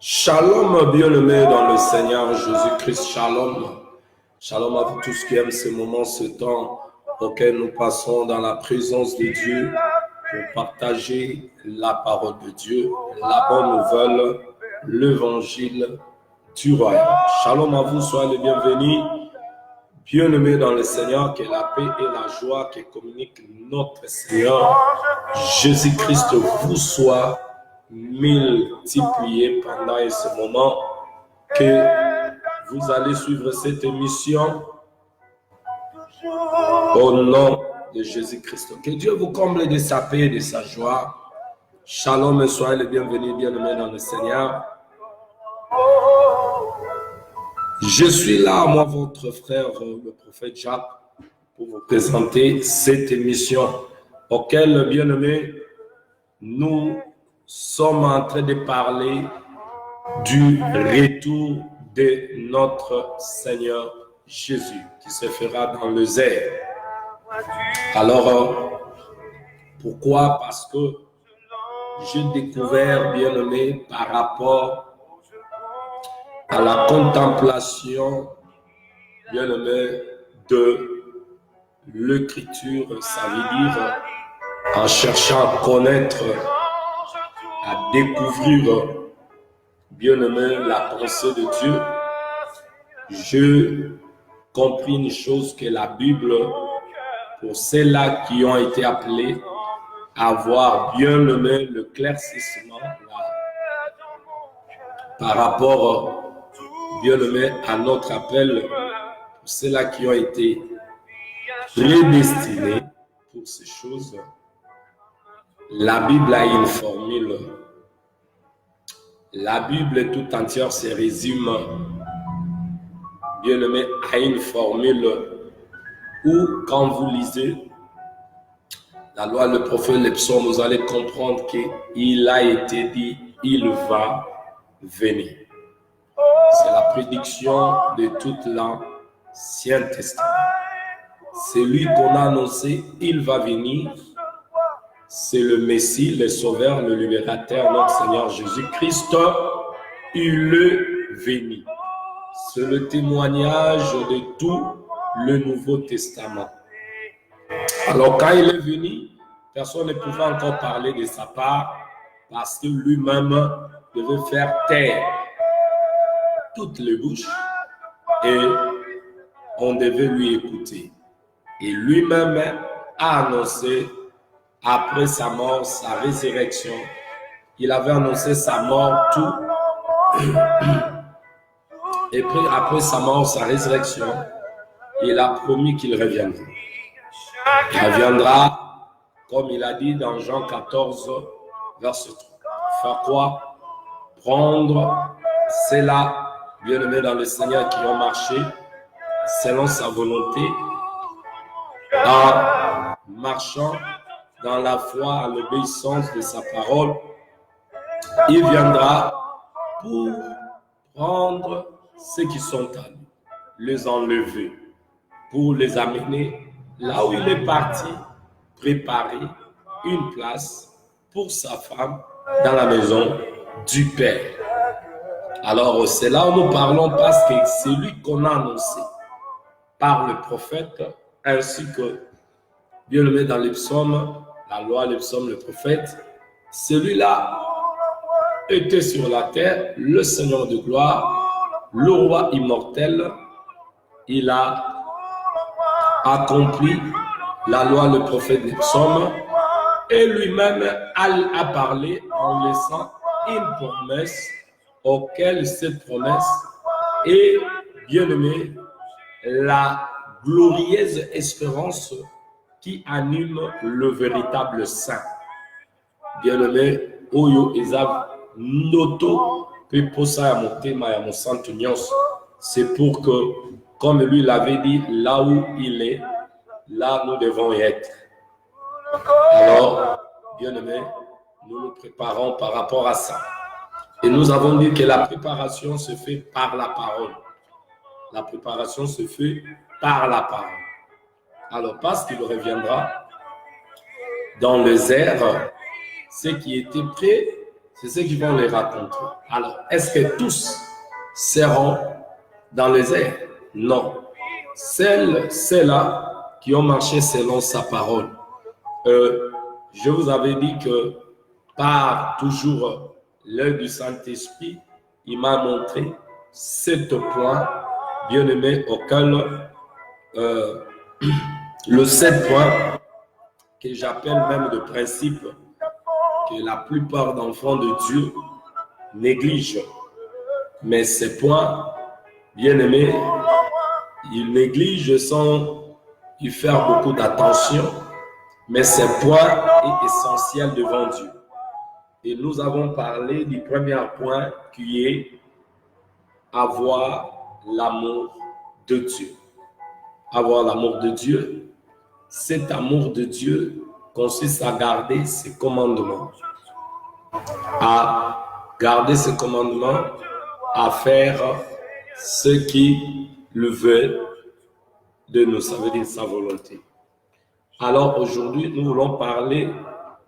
Shalom, bien-aimés dans le Seigneur Jésus-Christ. Shalom. Shalom à vous tous qui aiment ce moment, ce temps auquel nous passons dans la présence de Dieu pour partager la parole de Dieu, la bonne nouvelle, l'évangile du royaume. Shalom à vous, soyez les bienvenus. Bien-aimés dans le Seigneur, que la paix et la joie que communique notre Seigneur Jésus-Christ vous soit multiplié pendant ce moment que vous allez suivre cette émission au nom de Jésus-Christ. Que Dieu vous comble de sa paix et de sa joie. Shalom et soyez les bienvenus, bien-aimés dans le Seigneur. Je suis là, moi, votre frère, le prophète Jacques, pour vous présenter cette émission auquel, bien-aimés, nous sommes en train de parler du retour de notre Seigneur Jésus qui se fera dans les airs. Alors, pourquoi? Parce que j'ai découvert, bien-aimé, par rapport à la contemplation, bien-aimé, de l'écriture, ça veut dire en cherchant à connaître, à découvrir, bien-aimé, la pensée de Dieu, j'ai compris une chose, que la Bible, pour ceux-là qui ont été appelés à avoir, bien-aimé, le claircissement par rapport, bien-aimé, à notre appel, pour ceux-là qui ont été prédestinés pour ces choses, la Bible a une formule. La Bible tout entière se résume, bien-aimé, à une formule où, quand vous lisez la loi, le prophète, les psaumes, vous allez comprendre qu'il a été dit, il va venir. C'est la prédiction de tout l'Ancien Testament. C'est lui qu'on a annoncé, il va venir. C'est le Messie, le Sauveur, le Libérateur, notre Seigneur Jésus-Christ. Il est venu. C'est le témoignage de tout le Nouveau Testament. Alors, quand il est venu, personne ne pouvait encore parler de sa part parce que lui-même devait faire taire toutes les bouches et on devait lui écouter. Et lui-même a annoncé, après sa mort, sa résurrection, il avait annoncé sa mort, tout. Et puis, après sa mort, sa résurrection, il a promis qu'il reviendra. Il reviendra, comme il a dit dans Jean 14, verset 3. Faire quoi? Prendre ceux-là, bien-aimés dans le Seigneur, qui ont marché selon sa volonté, en marchant dans la foi, à l'obéissance de sa parole. Il viendra pour prendre ceux qui sont à lui, les enlever, pour les amener là où il est parti, préparer une place pour sa femme dans la maison du Père. Alors, c'est là où nous parlons parce que c'est lui qu'on a annoncé par le prophète, ainsi que, bien aimé dans les psaumes, la loi, les psaumes, le prophète. Celui-là était sur la terre, le Seigneur de gloire, le roi immortel. Il a accompli la loi, le prophète, les psaumes, et lui-même a parlé en laissant une promesse, auquel cette promesse est, bien aimé, la glorieuse espérance qui anime le véritable saint. Bien-aimé, Oyo Ezav Noto Peposa Yamotema Yamosantunios. C'est pour que, comme lui l'avait dit, là où il est, là nous devons y être. Alors, bien-aimé, nous nous préparons par rapport à ça. Et nous avons dit que la préparation se fait par la parole. La préparation se fait par la parole. Alors, parce qu'il reviendra dans les airs, ce qui était prêt, C'est ceux qui vont les raconter. Alors, est-ce que tous seront dans les airs? Non. Celles-là qui ont marché selon sa parole. Je vous avais dit que par toujours l'œil du Saint-Esprit, il m'a montré 7 points, bien aimés, auxquels le 7 points que j'appelle même de principe que la plupart d'enfants de Dieu négligent. Mais ces points, bien aimés, ils négligent sans y faire beaucoup d'attention, mais ce point est essentiel devant Dieu. Et nous avons parlé du premier point qui est avoir l'amour de Dieu. Avoir l'amour de Dieu, cet amour de Dieu consiste à garder ses commandements. À garder ses commandements, à faire ce qui le veut de nous, ça veut dire sa volonté. Alors aujourd'hui, nous voulons parler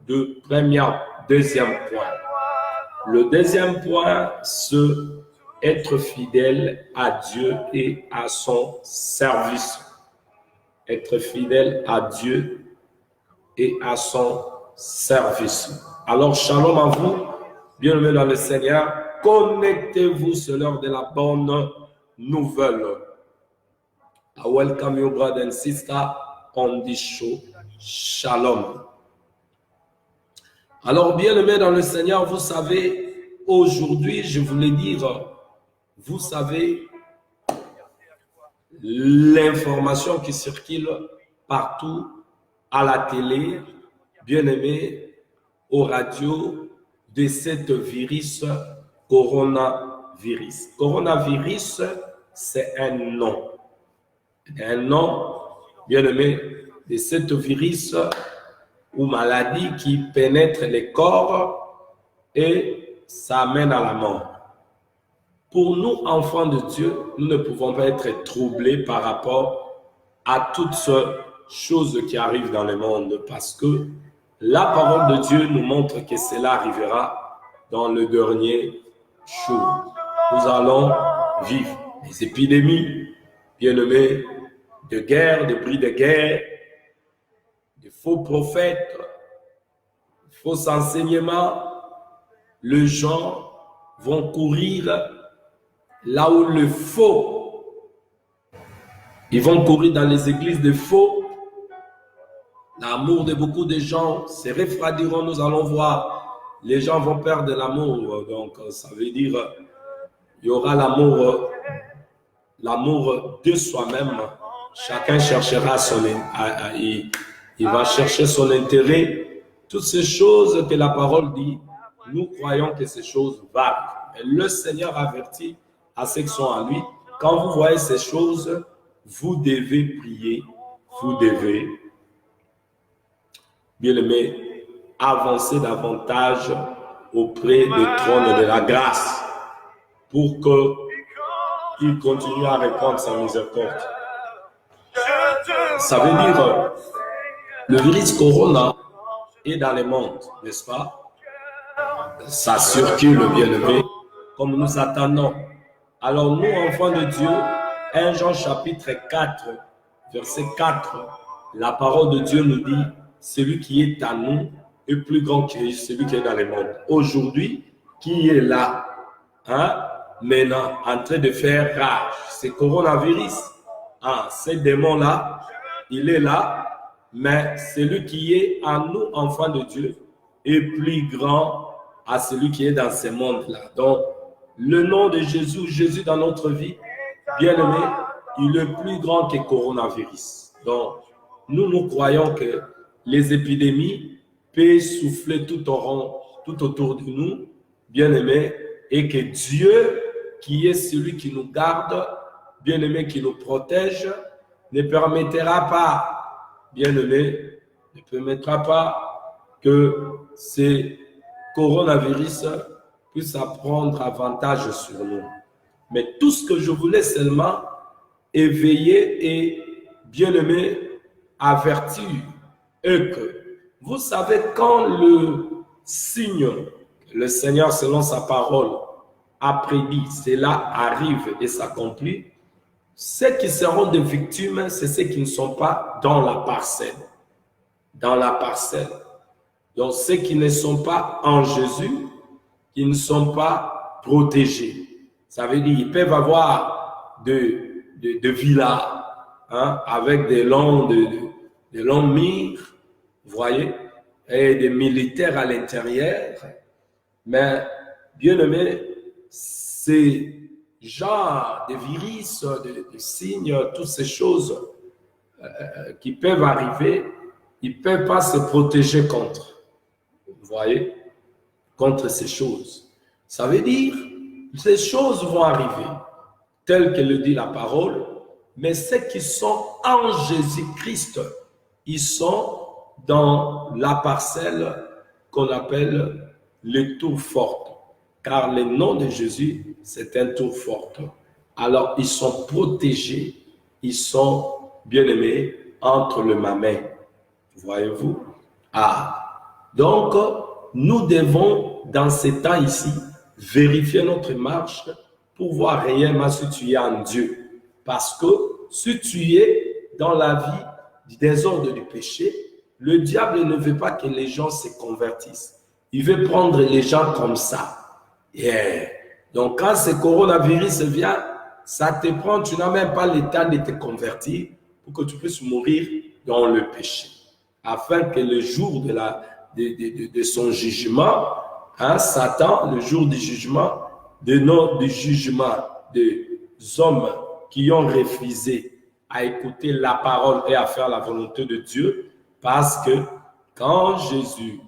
de deuxième point. Le deuxième point, c'est être fidèle à Dieu et à son service. Être fidèle à Dieu et à son service. Alors, shalom à vous, bienvenue dans le Seigneur. Connectez-vous sur l'heure de la bonne nouvelle. I welcome you, brother and sister, on this show. Shalom. Alors, bien-aimés dans le Seigneur, vous savez, aujourd'hui, je voulais dire, vous savez, l'information qui circule partout, à la télé, bien-aimés, aux radios, de cette virus, coronavirus. Coronavirus, c'est un nom. Un nom, bien-aimé, de cette virus ou maladie qui pénètre les corps et ça amène à la mort. Pour nous, enfants de Dieu, nous ne pouvons pas être troublés par rapport à toutes ces choses qui arrivent dans le monde parce que la parole de Dieu nous montre que cela arrivera dans le dernier jour. Nous allons vivre des épidémies, bien-aimés, de guerre, de bris de guerre, de faux prophètes, de faux enseignements. Les gens vont courir là où le faux, ils vont courir dans les églises de faux. L'amour de beaucoup de gens se refroidiront, nous allons voir. Les gens vont perdre l'amour, donc ça veut dire il y aura l'amour de soi-même. Chacun cherchera il va chercher son intérêt. Toutes ces choses que la parole dit, nous croyons que ces choses valent. Et le Seigneur avertit à ceux qui sont à lui, quand vous voyez ces choses, vous devez prier, vous devez, bien aimé, avancer davantage auprès du trône de la grâce pour qu'il continue à répandre sa miséricorde. Ça veut dire, le virus corona est dans le monde, n'est-ce pas? Ça circule, bien aimé, comme nous attendons. Alors nous, enfants de Dieu, 1 Jean chapitre 4, verset 4, la parole de Dieu nous dit, celui qui est à nous est plus grand que celui qui est dans le monde. Aujourd'hui, qui est là, maintenant, en train de faire rage, c'est coronavirus. Ce démon-là, il est là, mais celui qui est en nous, enfants de Dieu, est plus grand à celui qui est dans ce monde-là. Donc, le nom de Jésus, Jésus dans notre vie, bien-aimé, il est plus grand que coronavirus. Donc, nous croyons que les épidémies peuvent souffler tout autour de nous, bien-aimé, et que Dieu, qui est celui qui nous garde, bien-aimé, qui nous protège, ne permettra pas, bien-aimé, ne permettra pas que ces coronavirus puissent prendre avantage sur nous. Mais tout ce que je voulais seulement éveiller et, bien-aimé, avertir est que, vous savez, quand le signe, le Seigneur, selon sa parole, a prédit, cela arrive et s'accomplit, ceux qui seront des victimes, c'est ceux qui ne sont pas dans la parcelle. Dans la parcelle. Donc, ceux qui ne sont pas en Jésus, qui ne sont pas protégés. Ça veut dire qu'ils peuvent avoir de villas, hein, avec des longs murs, vous voyez, et des militaires à l'intérieur. Mais, bien aimé, ces genres de virus, de signes, toutes ces choses qui peuvent arriver, ils ne peuvent pas se protéger contre. Vous voyez, contre ces choses. Ça veut dire, ces choses vont arriver, telles que le dit la parole, mais ceux qui sont en Jésus-Christ, ils sont dans la parcelle qu'on appelle le tour fort. Car le nom de Jésus, c'est un tour fort. Alors, ils sont protégés, ils sont bien-aimés entre le main. Voyez-vous? Donc, nous devons, dans ces temps ici, vérifier notre marche pour voir réellement si tu es en Dieu. Parce que si tu es dans la vie du désordre du péché, le diable ne veut pas que les gens se convertissent. Il veut prendre les gens comme ça. Yeah. Donc, quand ce coronavirus vient, ça te prend, tu n'as même pas le temps de te convertir pour que tu puisses mourir dans le péché. Afin que le jour de son jugement, hein, Satan, le jour du jugement, du jugement des hommes qui ont refusé à écouter la parole et à faire la volonté de Dieu, parce que quand Jésus,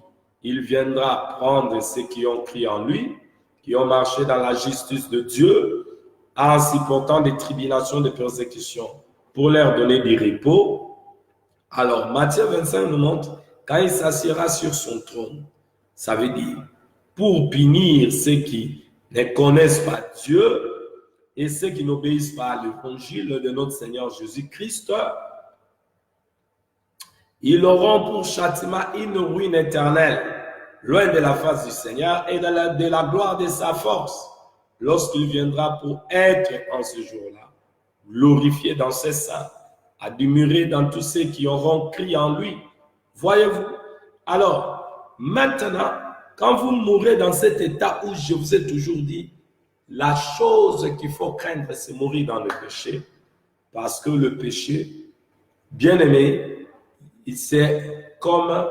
il viendra prendre ceux qui ont crié en lui, qui ont marché dans la justice de Dieu, en supportant des tribulations, des persécutions, pour leur donner du repos. Alors, Matthieu 25 nous montre, quand il s'assiera sur son trône, ça veut dire, pour punir ceux qui ne connaissent pas Dieu et ceux qui n'obéissent pas à l'évangile de notre Seigneur Jésus-Christ, ils auront pour châtiment une ruine éternelle, loin de la face du Seigneur et de la gloire de sa force, lorsqu'il viendra pour être en ce jour-là, glorifié dans ses saints, à demeurer dans tous ceux qui auront crié en lui. Voyez-vous? Alors, maintenant, quand vous mourrez dans cet état où je vous ai toujours dit, la chose qu'il faut craindre, c'est mourir dans le péché, parce que le péché, bien aimé, c'est comme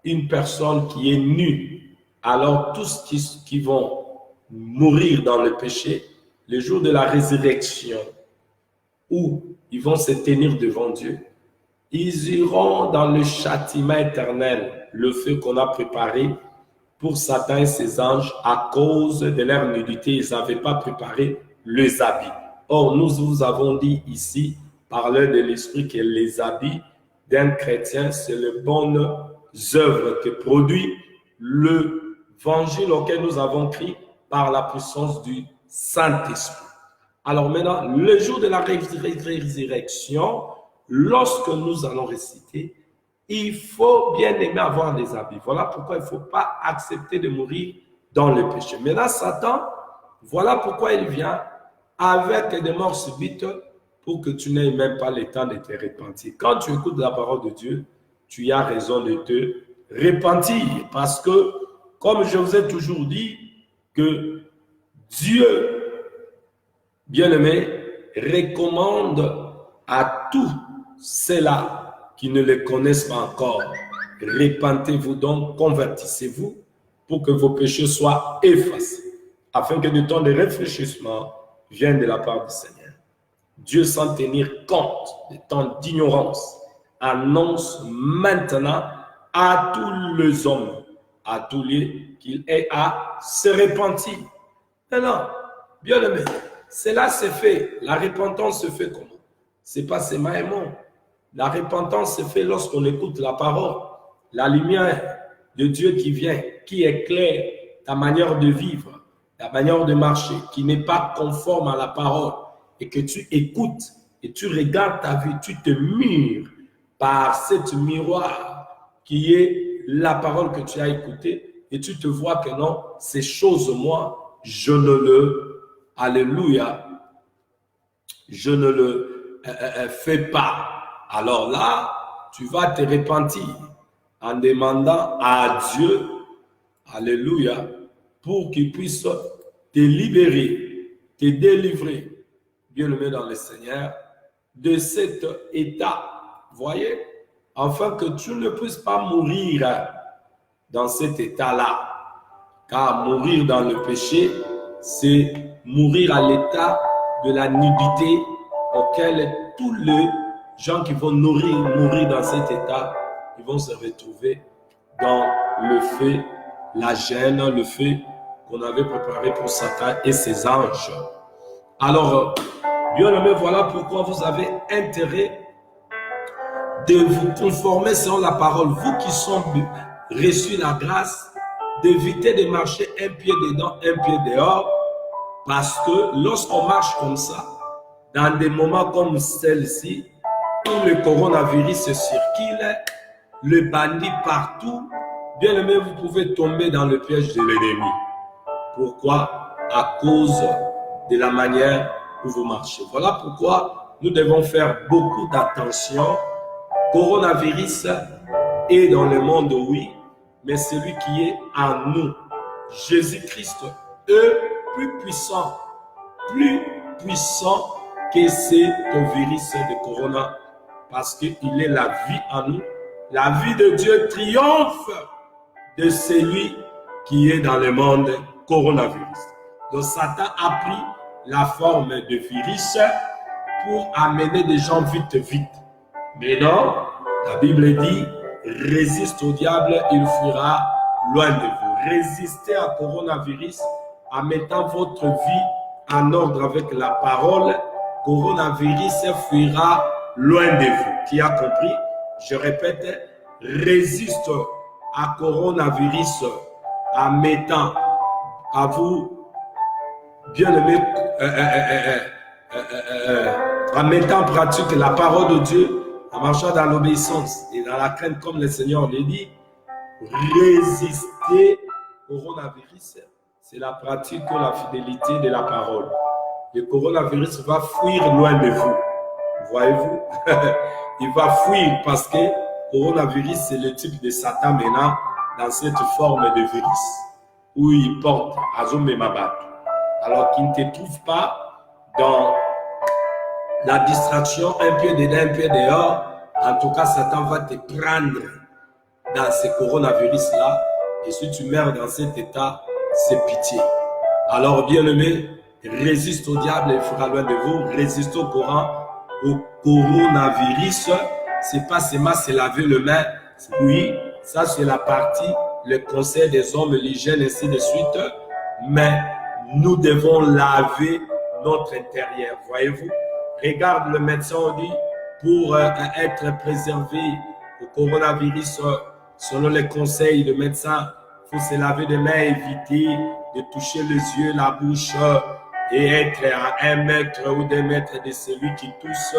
une personne qui est nue. Alors, tous qui vont mourir dans le péché, le jour de la résurrection, où ils vont se tenir devant Dieu, ils iront dans le châtiment éternel, le feu qu'on a préparé pour Satan et ses anges à cause de leur nudité. Ils n'avaient pas préparé les habits. Or, nous vous avons dit ici, par l'œuvre de l'Esprit, que les habits d'un chrétien, c'est les bonnes œuvres que produit l'évangile auquel nous avons crié par la puissance du Saint-Esprit. Alors maintenant, le jour de la résurrection, lorsque nous allons réciter, il faut bien aimer avoir des habits. Voilà pourquoi il ne faut pas accepter de mourir dans le péché. Maintenant, Satan, voilà pourquoi il vient avec des morts subites pour que tu n'aies même pas le temps de te repentir. Quand tu écoutes la parole de Dieu, tu as raison de te repentir. Parce que, comme je vous ai toujours dit, que Dieu, bien-aimé, recommande à tous ceux-là qui ne le connaissent pas encore, repentez-vous donc, convertissez-vous pour que vos péchés soient effacés, afin que du temps de réfléchissement vienne de la part du Seigneur. Dieu, sans tenir compte des temps d'ignorance, annonce maintenant à tous les hommes, à tous les qu'il ait à se repentir. Maintenant, bien aimé, cela se fait, la repentance se fait comment? C'est pas seulement un mot. La repentance se fait lorsqu'on écoute la parole, la lumière de Dieu qui vient, qui éclaire ta manière de vivre, ta manière de marcher, qui n'est pas conforme à la parole, et que tu écoutes et tu regardes ta vie, tu te mires par cette miroir qui est la parole que tu as écoutée, et tu te vois que non, ces choses, moi, je ne le, alléluia, je ne le fais pas. Alors là, tu vas te repentir en demandant à Dieu, alléluia, pour qu'il puisse te libérer, te délivrer, bien-aimé dans le Seigneur, de cet état, voyez, afin que tu ne puisses pas mourir dans cet état-là. Car mourir dans le péché, c'est mourir à l'état de la nudité auquel tous les gens qui vont mourir dans cet état, ils vont se retrouver dans le feu, la gêne, le feu qu'on avait préparé pour Satan et ses anges. Alors, bien-aimés, voilà pourquoi vous avez intérêt de vous conformer selon la parole. Vous qui sont reçus la grâce, d'éviter de marcher un pied dedans, un pied dehors, parce que lorsqu'on marche comme ça, dans des moments comme celle-ci, où le coronavirus circule, le bandit partout, bien aimé, vous pouvez tomber dans le piège de l'ennemi. Pourquoi? À cause de la manière où vous marchez. Voilà pourquoi nous devons faire beaucoup d'attention. Coronavirus est dans le monde, oui, mais celui qui est en nous, Jésus-Christ, est plus puissant que ce virus de corona, parce qu'il est la vie en nous. La vie de Dieu triomphe de celui qui est dans le monde coronavirus. Donc Satan a pris la forme de virus pour amener des gens vite. Mais non, la Bible dit, résiste au diable, il fuira loin de vous. Résistez à coronavirus en mettant votre vie en ordre avec la parole. Coronavirus fuira loin de vous. Qui a compris? Je répète, résiste à coronavirus en mettant à vous, bien-aimés, en mettant en pratique la parole de Dieu, en marchant dans l'obéissance et dans la crainte comme le Seigneur le dit. Résister au coronavirus, c'est la pratique ou la fidélité de la parole. Le coronavirus va fuir loin de vous. Voyez-vous? Il va fuir parce que le coronavirus, c'est le type de Satan maintenant dans cette forme de virus où il porte Azum et Mabat. Alors qu'il ne te trouve pas dans la distraction, un pied dedans, un pied dehors. En tout cas, Satan va te prendre dans ce coronavirus-là. Et si tu meurs dans cet état, c'est pitié. Alors, bien-aimé, résiste au diable, il fera loin de vous. Résiste au coronavirus. C'est pas seulement se laver les mains. Oui, ça c'est la partie, le conseil des hommes, l'hygiène, ainsi de suite. Mais nous devons laver notre intérieur. Voyez-vous? Regarde le médecin, on dit, pour être préservé au coronavirus, selon les conseils de médecin, il faut se laver les mains, éviter de toucher les yeux, la bouche et être à 1 mètre ou 2 mètres de celui qui tousse.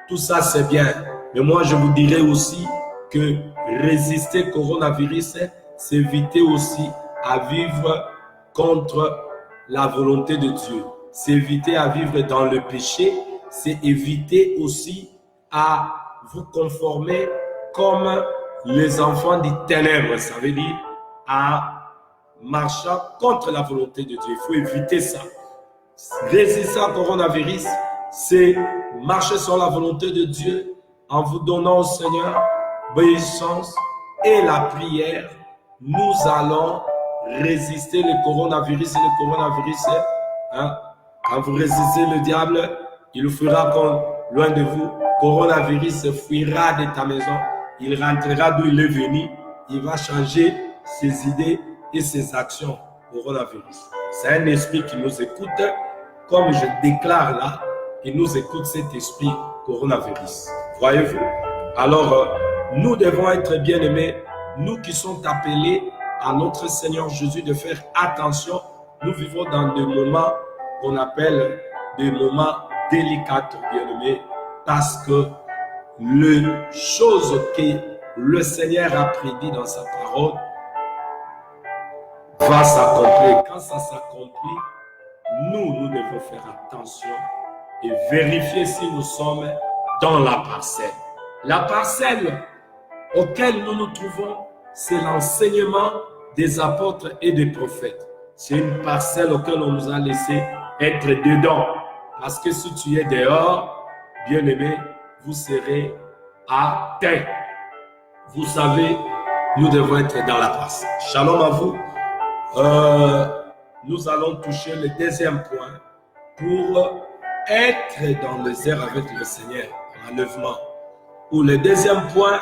Tout ça, c'est bien. Mais moi, je vous dirais aussi que résister au coronavirus, c'est éviter aussi à vivre contre la volonté de Dieu. C'est éviter à vivre dans le péché. C'est éviter aussi à vous conformer comme les enfants des ténèbres. Ça veut dire à marcher contre la volonté de Dieu. Il faut éviter ça. Résister au coronavirus, c'est marcher sur la volonté de Dieu en vous donnant au Seigneur obéissance et la prière. Nous allons résister le coronavirus. Et le coronavirus, quand vous résistez le diable, il fuira loin de vous. Coronavirus fuira de ta maison. Il rentrera d'où il est venu. Il va changer ses idées et ses actions. Coronavirus. C'est un esprit qui nous écoute. Comme je déclare là, il nous écoute cet esprit coronavirus. Voyez-vous? Alors, nous devons être bien-aimés. Nous qui sommes appelés à notre Seigneur Jésus de faire attention. Nous vivons dans des moments qu'on appelle des moments délicats, bien-aimés, parce que les choses que le Seigneur a prédit dans sa parole, va s'accomplir. Quand ça s'accomplit, nous devons faire attention et vérifier si nous sommes dans la parcelle. La parcelle auquel nous nous trouvons, c'est l'enseignement des apôtres et des prophètes. C'est une parcelle auquel on nous a laissé être dedans. Parce que si tu es dehors, bien-aimé, vous serez atteints. Vous savez, nous devons être dans la parcelle. Shalom à vous. Nous allons toucher le deuxième point pour être dans les airs avec le Seigneur, l'enlèvement. Pour le deuxième point,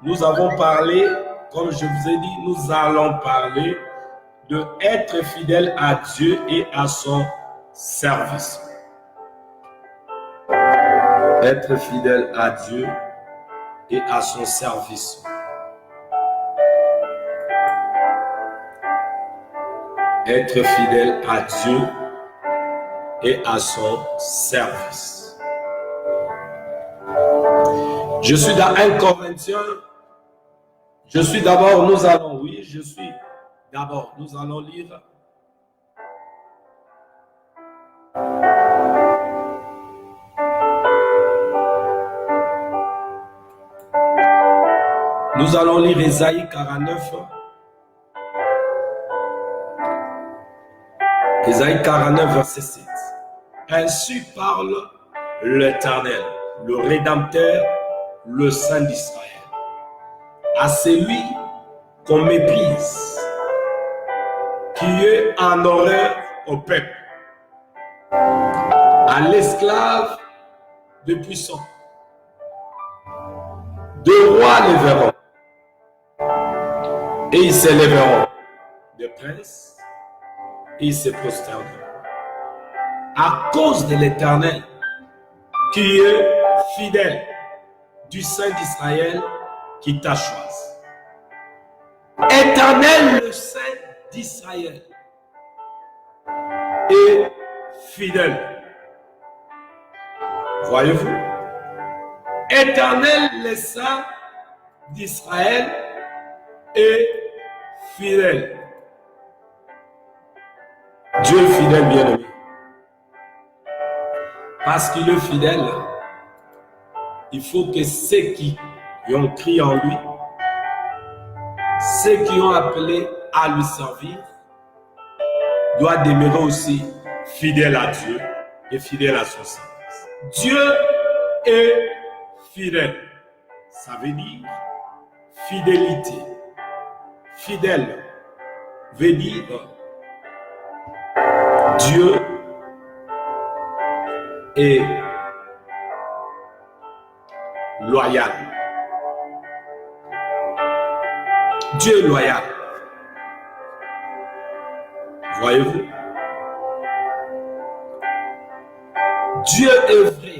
nous avons parlé, comme je vous ai dit, nous allons parler de être fidèle à Dieu et à son service. Être fidèle à Dieu et à son service. Être fidèle à Dieu et à son service. Je suis dans 1 Corinthiens. Nous allons lire. Nous allons lire Ésaïe 49. Ésaïe 49, verset 7. Ainsi parle l'Éternel, le Rédempteur, le Saint d'Israël. À celui qu'on méprise, qui est en horreur au peuple, à l'esclave de puissants. Deux rois les verront, et ils s'élèveront, des princes, et ils se prosterneront. À cause de l'Éternel, qui est fidèle, du Saint d'Israël, qui t'a choisi. Éternel, le Saint d'Israël, est fidèle. Voyez-vous? Éternel, le Saint d'Israël, est fidèle. Dieu est fidèle, bien-aimé. Parce qu'il est fidèle, il faut que ceux qui ont crié en lui, ceux qui ont appelé à lui servir, doivent demeurer aussi fidèles à Dieu et fidèles à son service. Dieu est fidèle. Ça veut dire fidélité. Fidèle veut dire Dieu est loyal. Dieu est loyal. Voyez-vous? Dieu est vrai.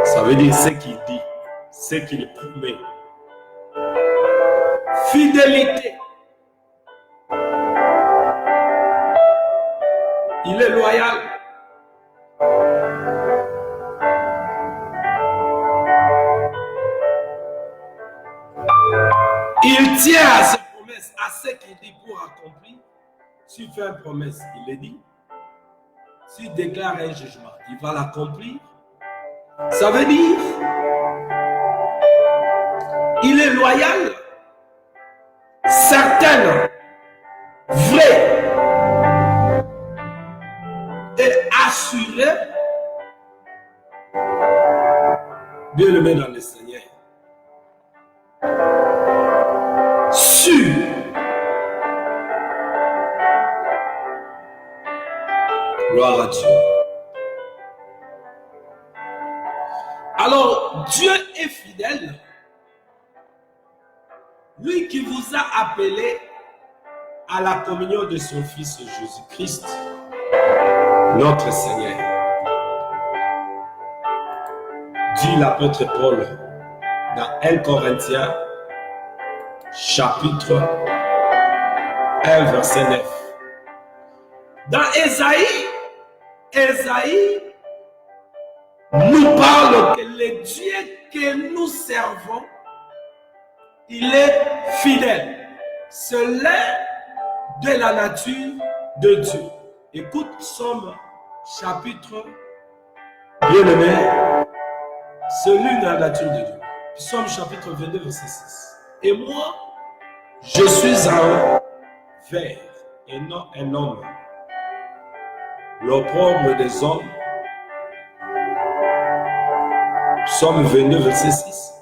Ça veut dire ce qu'il dit, ce qu'il promet. Fidélité. Il est loyal. Il tient à ses promesses, à ce qu'il dit pour accomplir. S'il fait une promesse, il le dit. S'il déclare un jugement, il va l'accomplir. Ça veut dire, il est loyal, certain, vrai et assuré, bien aimé dans le Seigneur. Sûr. Gloire à Dieu. Alors, Dieu est fidèle. Lui qui vous a appelé à la communion de son Fils Jésus-Christ, notre Seigneur. Dit l'apôtre Paul dans 1 Corinthiens, chapitre 1, verset 9. Dans Ésaïe nous parle que le Dieu que nous servons, il est fidèle. c'est de la nature de Dieu. Écoute Psaume chapitre, bien-aimé, c'est l'une de la nature de Dieu. Psaume chapitre 22, verset 6. Et moi, je suis un ver et non un homme. L'opprobre des hommes. Psaume 22, verset 6.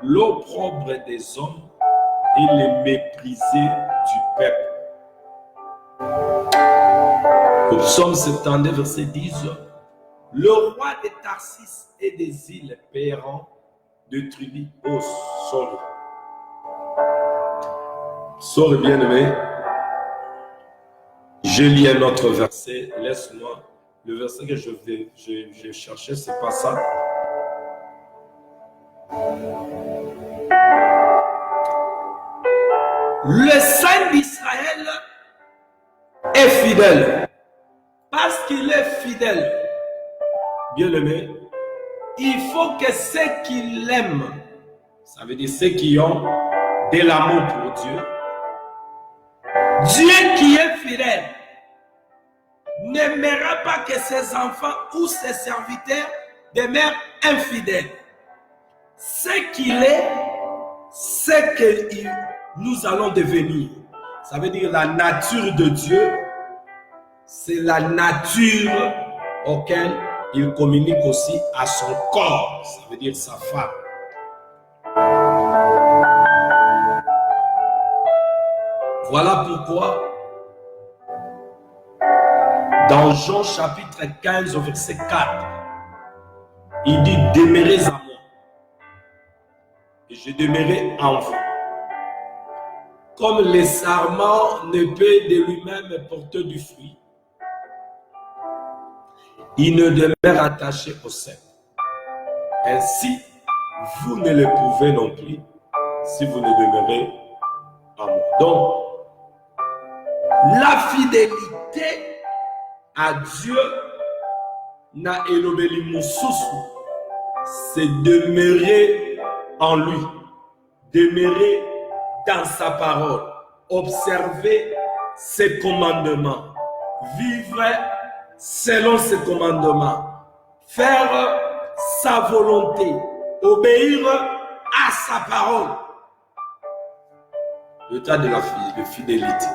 L'opprobre des hommes et le méprisé du peuple. Au psaume 72, verset 10. Le roi des Tarsis et des îles paieront de tribut au sol. Sors bien-aimé. Je lis un autre verset. Laisse-moi. Le verset que je cherchais, c'est pas ça. Le Saint d'Israël est fidèle. Parce qu'il est fidèle, bien-aimé, il faut que ceux qui l'aiment, ça veut dire ceux qui ont de l'amour pour Dieu, Dieu qui est fidèle, n'aimera pas que ses enfants ou ses serviteurs demeurent infidèles. Ce qu'il est, c'est que nous allons devenir. Ça veut dire la nature de Dieu, c'est la nature auquel il communique aussi à son corps, ça veut dire sa femme. Voilà pourquoi dans Jean chapitre 15 au verset 4, il dit « Demeurez en moi et je demeurerai en vous. Comme le sarment ne peut de lui-même porter du fruit, il ne demeure attaché au cep. Ainsi, vous ne le pouvez non plus si vous ne demeurez en moi. » Donc, la fidélité à Dieu na elobeli mususu, c'est demeurer en lui, demeurer dans sa parole, observer ses commandements, vivre selon ses commandements, faire sa volonté, obéir à sa parole. Le tas de la fidélité.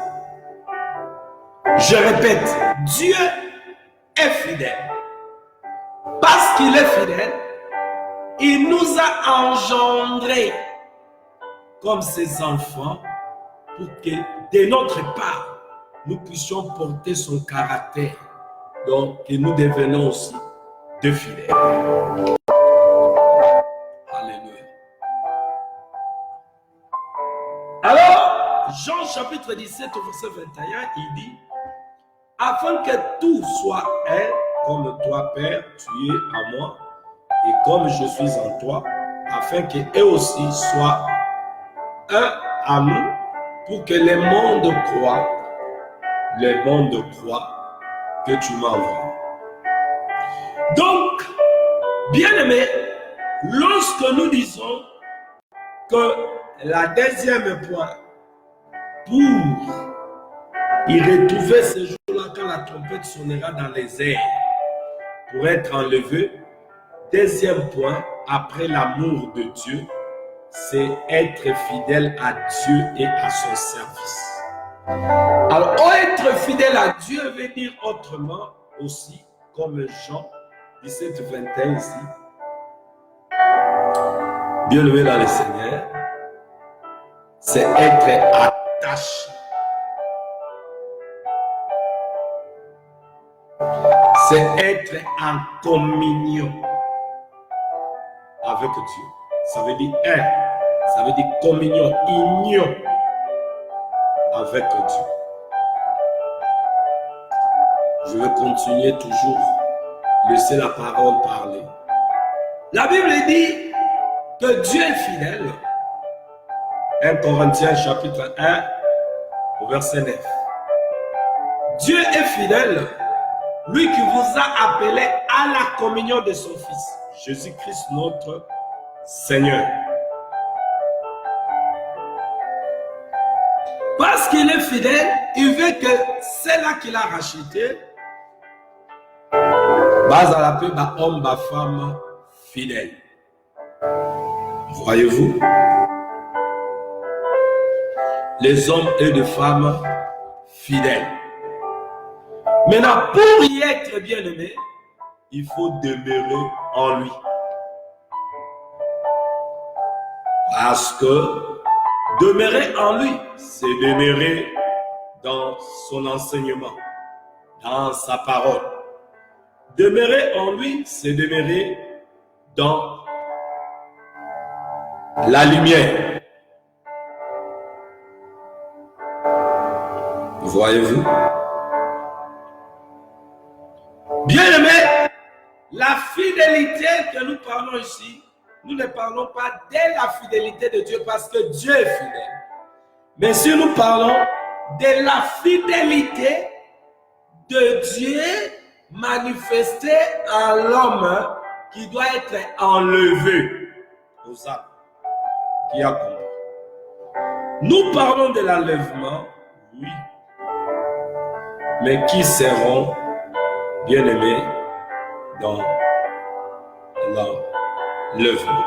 Je répète, Dieu est fidèle. Parce qu'il est fidèle, il nous a engendrés comme ses enfants pour que de notre part, nous puissions porter son caractère. Donc, que nous devenons aussi de fidèles. Alléluia. Alors, Jean chapitre 17 au verset 21, il dit « Afin que tout soit un, comme toi, Père, tu es à moi, et comme je suis en toi, afin qu'eux aussi soient un à nous, pour que le monde croit que tu m'as envoyé. » Donc, bien-aimé, lorsque nous disons que la deuxième point, pour y retrouver ce jour-là quand la trompette sonnera dans les airs, pour être enlevé, deuxième point, après l'amour de Dieu, c'est être fidèle à Dieu et à son service. Alors, être fidèle à Dieu veut dire autrement aussi, comme Jean 17, 21 ici. Bien-aimé dans le Seigneur, c'est être attaché. C'est être en communion avec Dieu. Ça veut dire un. Ça veut dire communion, union avec Dieu. Je vais continuer toujours. Laisser la parole parler. La Bible dit que Dieu est fidèle. 1 Corinthiens chapitre 1 au verset 9. Dieu est fidèle, lui qui vous a appelé à la communion de son Fils, Jésus-Christ notre Seigneur. Parce qu'il est fidèle, il veut que celle-là qu'il a racheté, base à la paix, homme, femme fidèle. Voyez-vous? Les hommes et les femmes fidèles. Maintenant, pour y être bien-aimé, il faut demeurer en lui. Parce que demeurer en lui, c'est demeurer dans son enseignement, dans sa parole. Demeurer en lui, c'est demeurer dans la lumière. Voyez-vous? Bien-aimé, la fidélité que nous parlons ici, nous ne parlons pas de la fidélité de Dieu parce que Dieu est fidèle. Mais si nous parlons de la fidélité de Dieu manifestée en l'homme qui doit être enlevé aux âmes. Qui a compris? Nous parlons de l'enlèvement, oui. Mais qui seront bien-aimés dans l'enlèvement?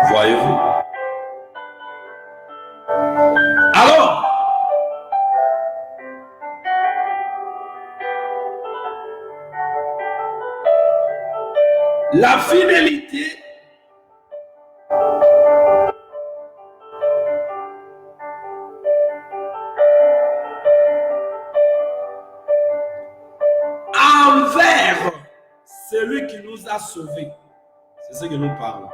Voyez-vous? Alors, la fidélité envers celui qui nous a sauvés. C'est ce que nous parlons.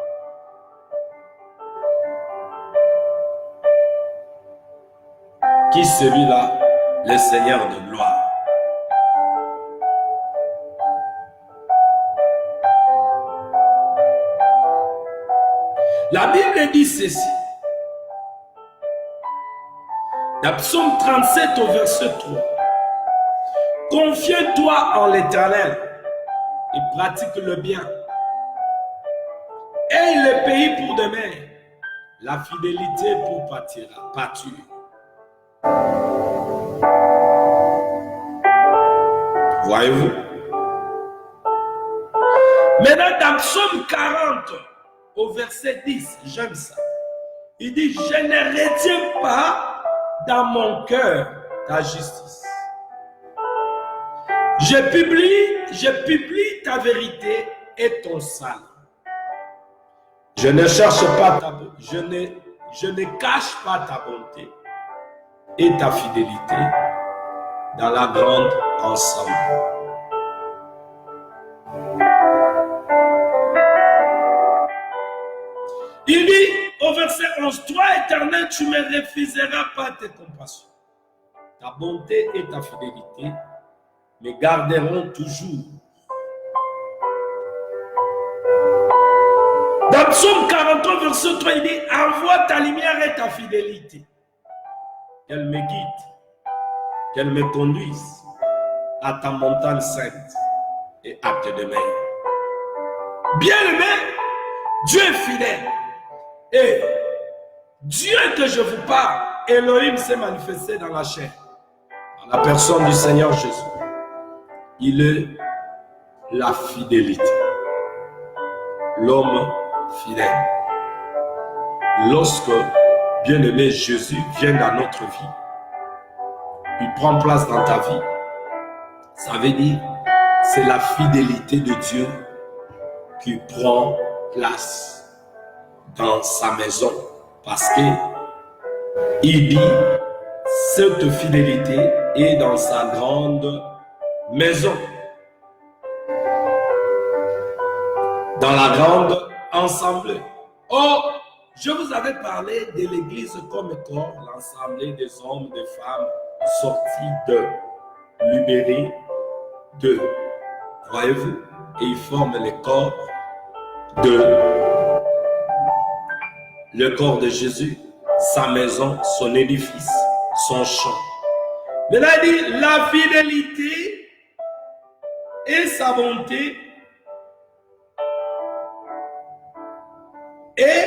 Qui celui-là, le Seigneur de gloire. La Bible dit ceci. Dans Psaume 37 au verset 3. Confie-toi en l'Éternel et pratique le bien. Aie le pays pour demain, la fidélité pour pâture. Voyez-vous? Maintenant, dans Psaume 40, au verset 10, j'aime ça. Il dit, je ne retiens pas dans mon cœur ta justice. Je publie ta vérité et ton salut. Je ne cherche pas ta bonté, je ne cache pas ta bonté et ta fidélité dans la grande ensemble. Il dit au verset 11, toi éternel, tu ne me refuseras pas tes compassions. Ta bonté et ta fidélité me garderont toujours. Dans Psaume 43, verset 3, il dit, envoie ta lumière et ta fidélité. Qu'elle me guide, qu'elle me conduise à ta montagne sainte et à tes demeures. Bien-aimé, Dieu est fidèle. Et Dieu que je vous parle, Elohim s'est manifesté dans la chair, dans la personne du Seigneur Jésus. Il est la fidélité. L'homme fidèle. Lorsque, bien-aimé, Jésus vient dans notre vie, il prend place dans ta vie, ça veut dire c'est la fidélité de Dieu qui prend place dans sa maison. Parce que il dit cette fidélité est dans sa grande maison. Dans la grande assemblée. Oh, je vous avais parlé de l'église comme corps, l'assemblée des hommes, des femmes sortis de, libérés de. Voyez-vous? Et ils forment le corps de Jésus, sa maison, son édifice, son champ. Maintenant, il dit la fidélité et sa bonté et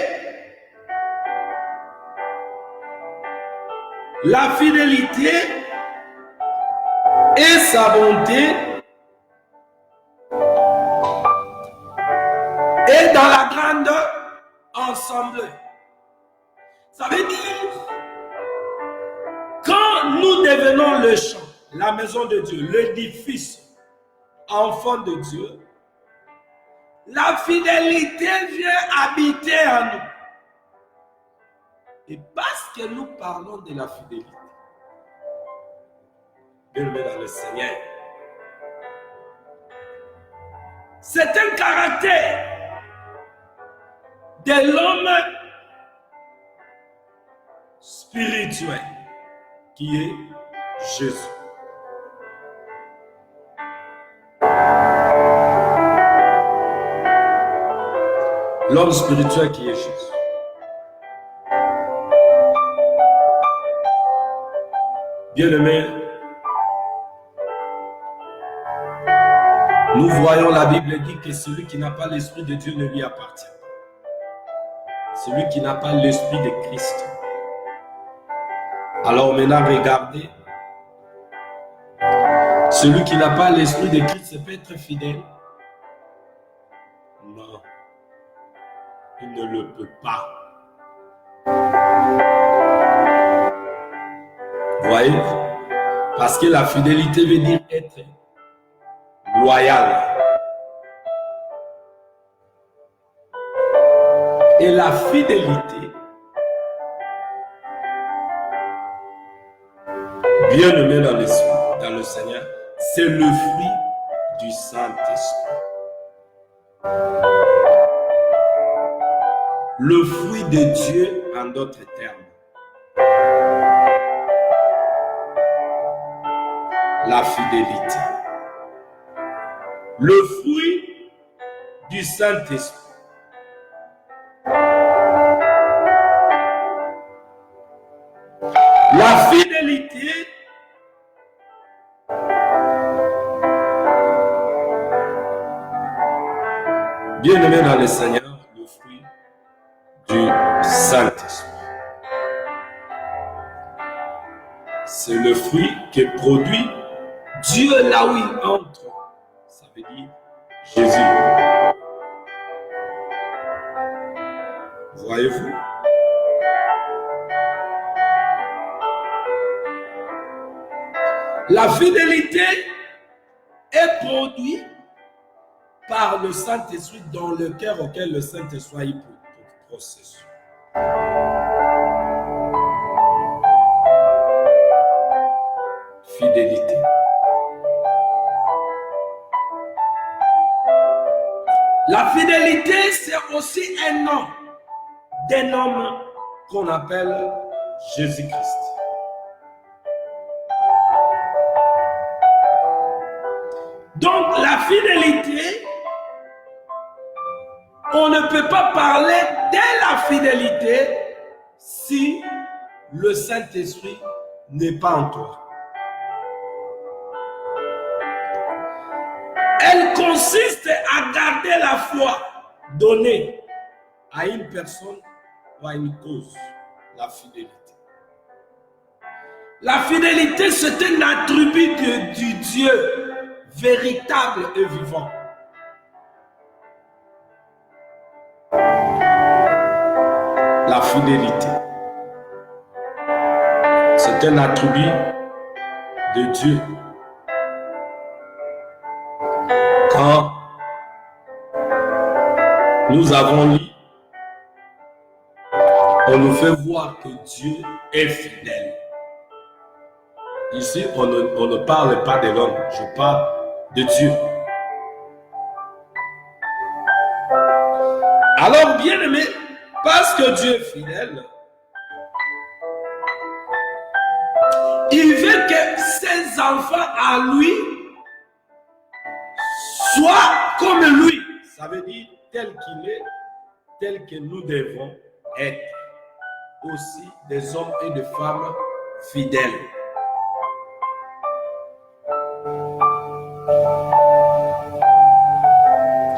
la fidélité et sa bonté est dans la grande ensemble. Ça veut dire, quand nous devenons le champ, la maison de Dieu, l'édifice, enfant de Dieu, la fidélité vient habiter en nous. Et parce que nous parlons de la fidélité, bien-aimé dans le Seigneur, c'est un caractère de l'homme spirituel qui est Jésus. L'homme spirituel qui est Jésus. Bien-aimés, nous voyons la Bible dit que celui qui n'a pas l'Esprit de Dieu ne lui appartient pas. Celui qui n'a pas l'Esprit de Christ. Alors maintenant, regardez. Celui qui n'a pas l'Esprit de Christ peut être fidèle? Non. Il ne le peut pas. Voyez? Parce que la fidélité veut dire être loyal. Et la fidélité, bien-aimé dans le Seigneur, c'est le fruit du Saint-Esprit. Le fruit de Dieu en d'autres termes. La fidélité. Le fruit du Saint-Esprit. La fidélité bien-aimé dans le Seigneur, le fruit du Saint-Esprit. C'est le fruit que produit Dieu là où il entre. Ça veut dire Jésus. Voyez-vous? La fidélité est produite par le Saint-Esprit dans le cœur auquel le Saint-Esprit processus. Fidélité. La fidélité, c'est aussi un nom d'un homme qu'on appelle Jésus-Christ. Donc, la fidélité, on ne peut pas parler de la fidélité si le Saint-Esprit n'est pas en toi. Elle consiste à garder la foi donnée à une personne ou à une cause, la fidélité. La fidélité, c'est un attribut du Dieu véritable et vivant. La fidélité, c'est un attribut de Dieu. Quand nous avons lu, on nous fait voir que Dieu est fidèle. Ici, on ne parle pas de l'homme, je parle de Dieu. Alors, bien-aimé, parce que Dieu est fidèle, il veut que ses enfants à lui soient comme lui. Ça veut dire tel qu'il est, tel que nous devons être. Aussi des hommes et des femmes fidèles.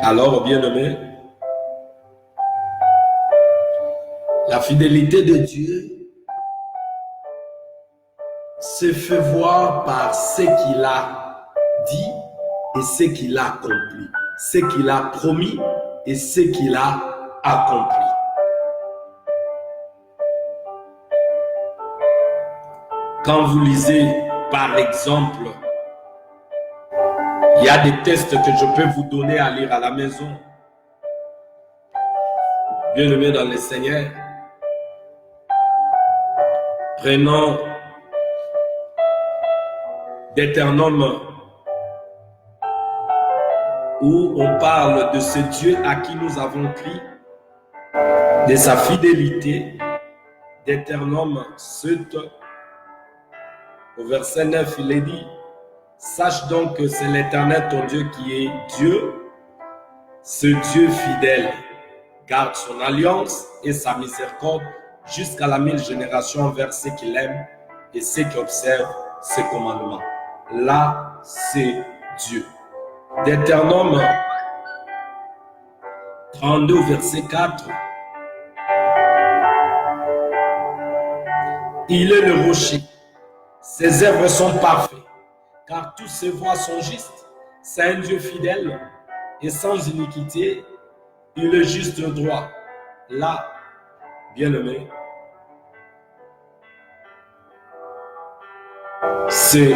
Alors, bien-aimé, la fidélité de Dieu se fait voir par ce qu'il a dit et ce qu'il a accompli, ce qu'il a promis et ce qu'il a accompli. Quand vous lisez, par exemple, il y a des tests que je peux vous donner à lire à la maison. Bien-aimés dans le Seigneur, prenons Deutéronome où on parle de ce Dieu à qui nous avons cru, de sa fidélité. Deutéronome 7, au verset 9, il est dit: sache donc que c'est l'Éternel ton Dieu qui est Dieu, ce Dieu fidèle. Garde son alliance et sa miséricorde jusqu'à la 1000e génération envers ceux qui l'aiment et ceux qui observent ses commandements. Là, c'est Dieu. Deutéronome 32, verset 4. Il est le rocher. Ses œuvres sont parfaites, car tous ses voies sont justes. C'est un Dieu fidèle et sans iniquité. Il est juste droit. Là, bien-aimé, c'est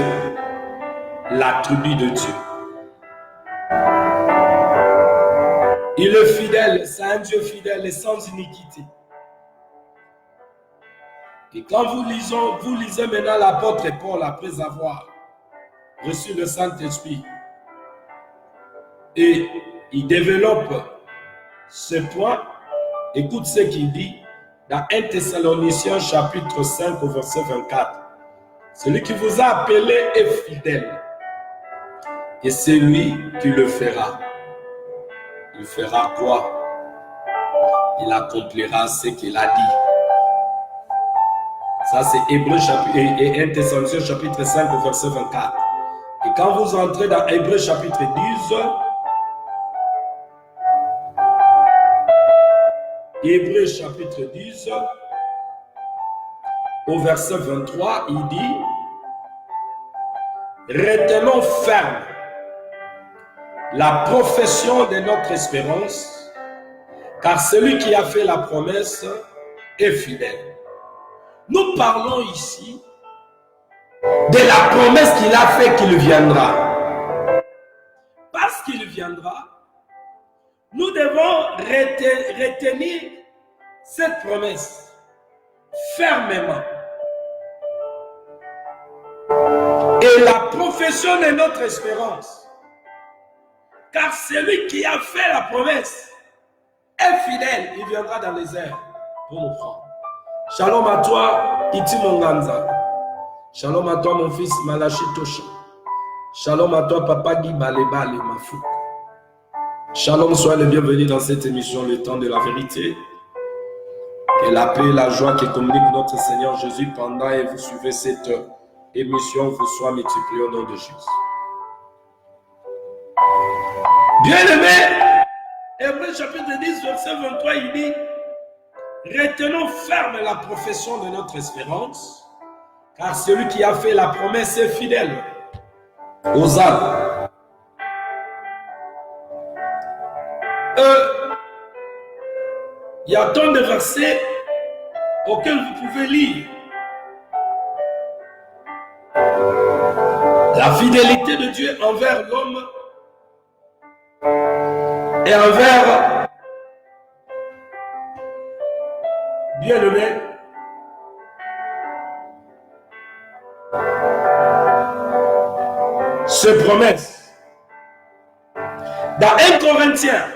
l'attribut de Dieu. Il est fidèle, c'est un Dieu fidèle et sans iniquité. Et quand vous lisez maintenant l'apôtre Paul après avoir reçu le Saint-Esprit, et il développe ce point, écoute ce qu'il dit dans 1 Thessaloniciens chapitre 5 au verset 24. Celui qui vous a appelé est fidèle, et c'est lui qui le fera. Il fera quoi? Il accomplira ce qu'il a dit. Ça, c'est Hébreux chapitre et 1 Thessaloniciens chapitre 5 au verset 24. Et quand vous entrez dans Hébreux chapitre 10, Hébreux chapitre 10, au verset 23, il dit: retenons ferme la profession de notre espérance, car celui qui a fait la promesse est fidèle. Nous parlons ici de la promesse qu'il a fait qu'il viendra. Parce qu'il viendra, nous devons retenir cette promesse fermement. Et la profession de notre espérance, car celui qui a fait la promesse est fidèle, il viendra dans les airs pour nous prendre. Shalom à toi, Iti Monganza. Shalom à toi, mon fils Malachi Tosha. Shalom à toi, Papa Guy Balebale Mafou. Shalom, sois le bienvenu dans cette émission, le temps de la vérité. Que la paix et la joie qui communique notre Seigneur Jésus pendant et vous suivez cette émission vous soit multipliée au nom de Jésus. Bien-aimé, Hébreux chapitre 10, verset 23, il dit: retenons ferme la profession de notre espérance, car celui qui a fait la promesse est fidèle. Hosanna. Il y a tant de versets auxquels vous pouvez lire. La fidélité de Dieu envers l'homme et envers bien-aimé. Ses promesses. Dans 1 Corinthiens,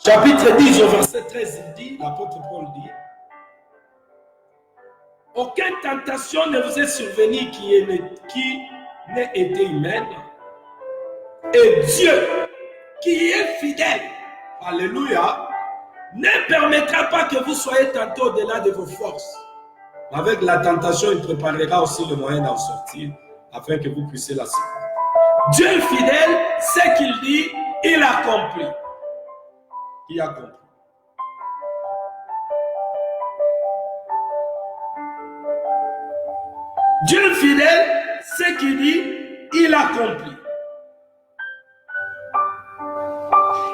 chapitre 10, au verset 13, il dit, l'apôtre Paul dit: aucune tentation ne vous est survenue qui n'ait été humaine. Et Dieu, qui est fidèle, alléluia, ne permettra pas que vous soyez tentés au-delà de vos forces. Avec la tentation, il préparera aussi le moyen d'en sortir, afin que vous puissiez la supporter. Dieu est fidèle, ce qu'il dit, il accomplit. Il accomplit. Dieu fidèle, ce qu'il dit, il accomplit.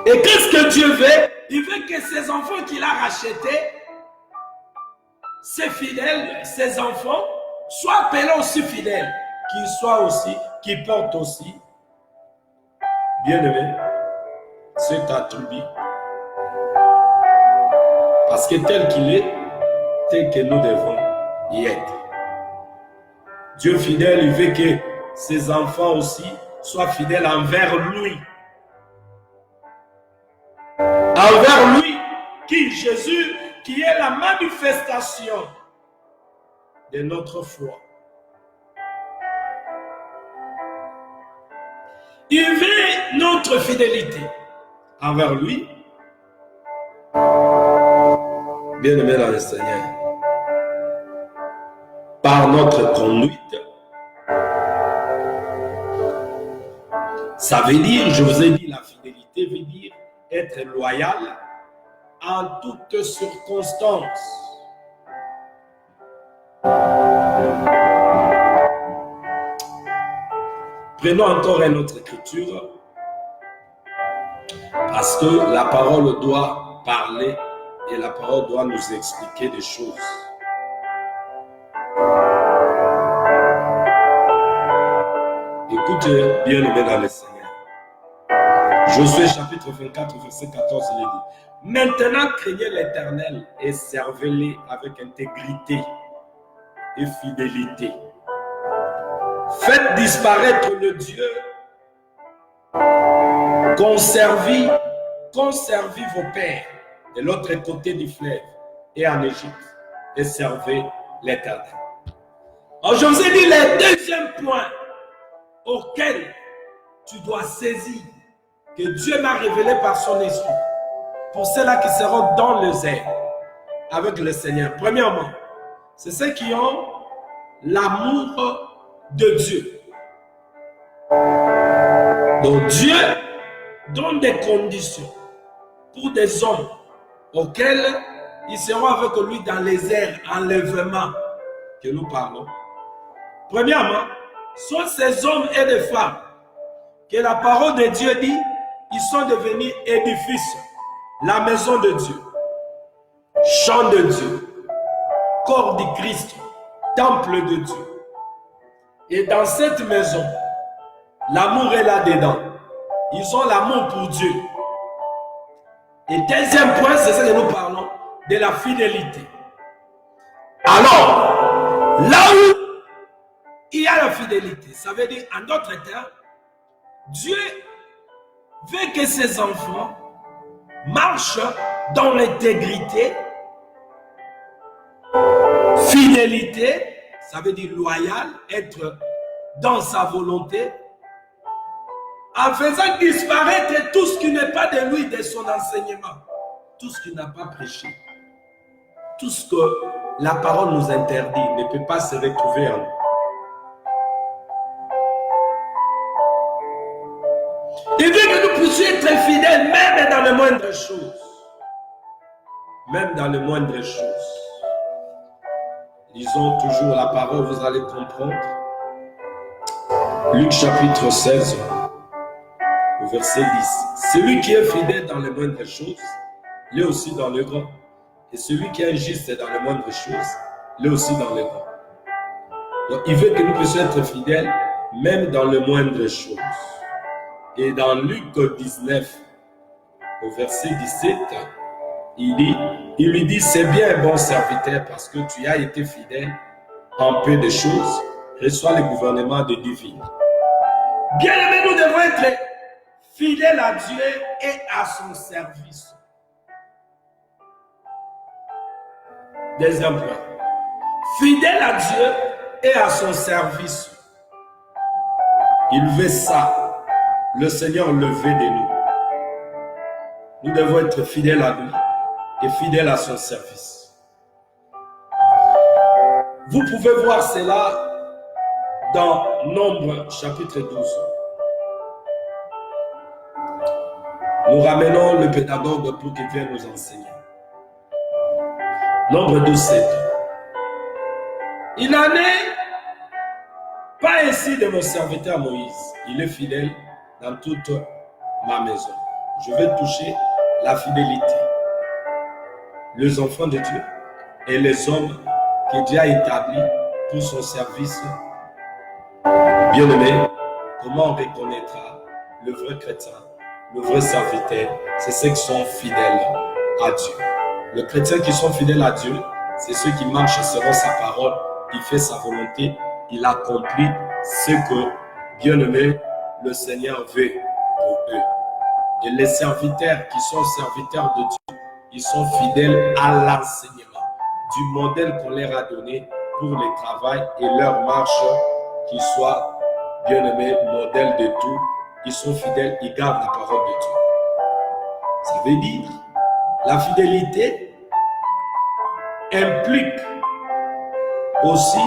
Et qu'est-ce que Dieu veut? Il veut que ses enfants qu'il a rachetés, ses fidèles, ses enfants, soient appelés aussi fidèles, qu'ils soient aussi, qu'ils portent aussi, bien-aimé, cet attribut. Parce que tel qu'il est, tel que nous devons y être. Dieu fidèle, il veut que ses enfants aussi soient fidèles envers lui. Envers lui, qui, Jésus, qui est la manifestation de notre foi. Il veut notre fidélité envers lui. Bien-aimé dans le Seigneur, par notre conduite, ça veut dire, je vous ai dit, la fidélité veut dire être loyal en toutes circonstances. Prenons encore une autre écriture, parce que la parole doit parler et la parole doit nous expliquer des choses. Écoutez, bien-aimé dans le Seigneur. Josué chapitre 24, verset 14, il dit: Maintenant craignez l'Éternel et servez-le avec intégrité et fidélité. Faites disparaître le Dieu, conservez vos pères de l'autre côté du fleuve et en Égypte, et servez l'Éternel. Alors je vous ai dit le deuxième point auquel tu dois saisir, que Dieu m'a révélé par son esprit, pour ceux-là qui seront dans le zèle avec le Seigneur. Premièrement, c'est ceux qui ont l'amour de Dieu. Donc Dieu donne des conditions pour des hommes auxquels ils seront avec lui dans les airs, enlèvement que nous parlons. Premièrement, sont ces hommes et des femmes que la parole de Dieu dit, ils sont devenus édifices, la maison de Dieu, champ de Dieu, corps du Christ, temple de Dieu. Et dans cette maison, l'amour est là-dedans. Ils ont l'amour pour Dieu. Et deuxième point, c'est ce que nous parlons, de la fidélité. Alors, là où il y a la fidélité, ça veut dire, en d'autres termes, Dieu veut que ses enfants marchent dans l'intégrité, fidélité, ça veut dire loyal, être dans sa volonté, en faisant disparaître tout ce qui n'est pas de lui, de son enseignement, tout ce qu'il n'a pas prêché, tout ce que la parole nous interdit ne peut pas se retrouver en nous. Il veut que nous puissions être fidèles même dans les moindres choses. Même dans les moindres choses. Lisons toujours la parole, vous allez comprendre. Luc chapitre 16, au verset 10. Celui qui est fidèle dans les moindres choses, l'est aussi dans le grand. Et celui qui est juste dans les moindres choses, l'est aussi dans le grand. Donc, il veut que nous puissions être fidèles même dans les moindres choses. Et dans Luc 19, au verset 17, il lui dit, c'est bien, bon serviteur, parce que tu as été fidèle en peu de choses, reçois le gouvernement de divin. Bien-aimés, nous devons être fidèles à Dieu et à son service. Deuxième point, fidèle à Dieu et à son service. Il veut ça. Le Seigneur le veut de nous. Nous devons être fidèles à lui et fidèles à son service. Vous pouvez voir cela dans Nombre chapitre 12. Nous ramenons le pédagogue pour qu'il vienne nous enseigner. Nombre 12, 7. Il en est Pas ainsi de mon serviteur Moïse. Il est fidèle dans toute ma maison. Je vais toucher la fidélité. Les enfants de Dieu et les hommes que Dieu a établis pour son service. Bien-aimé, comment on reconnaîtra le vrai chrétien, le vrai serviteur? C'est ceux qui sont fidèles à Dieu. Les chrétiens qui sont fidèles à Dieu, c'est ceux qui marchent selon sa parole, il fait sa volonté, il accomplit ce que, bien-aimé, le Seigneur veut pour eux. Et les serviteurs qui sont serviteurs de Dieu, ils sont fidèles à l'enseignement du modèle qu'on leur a donné pour le travail et leur marche qui soit, bien-aimé, modèle de tout. Ils sont fidèles, ils gardent la parole de Dieu. Ça veut dire, la fidélité implique aussi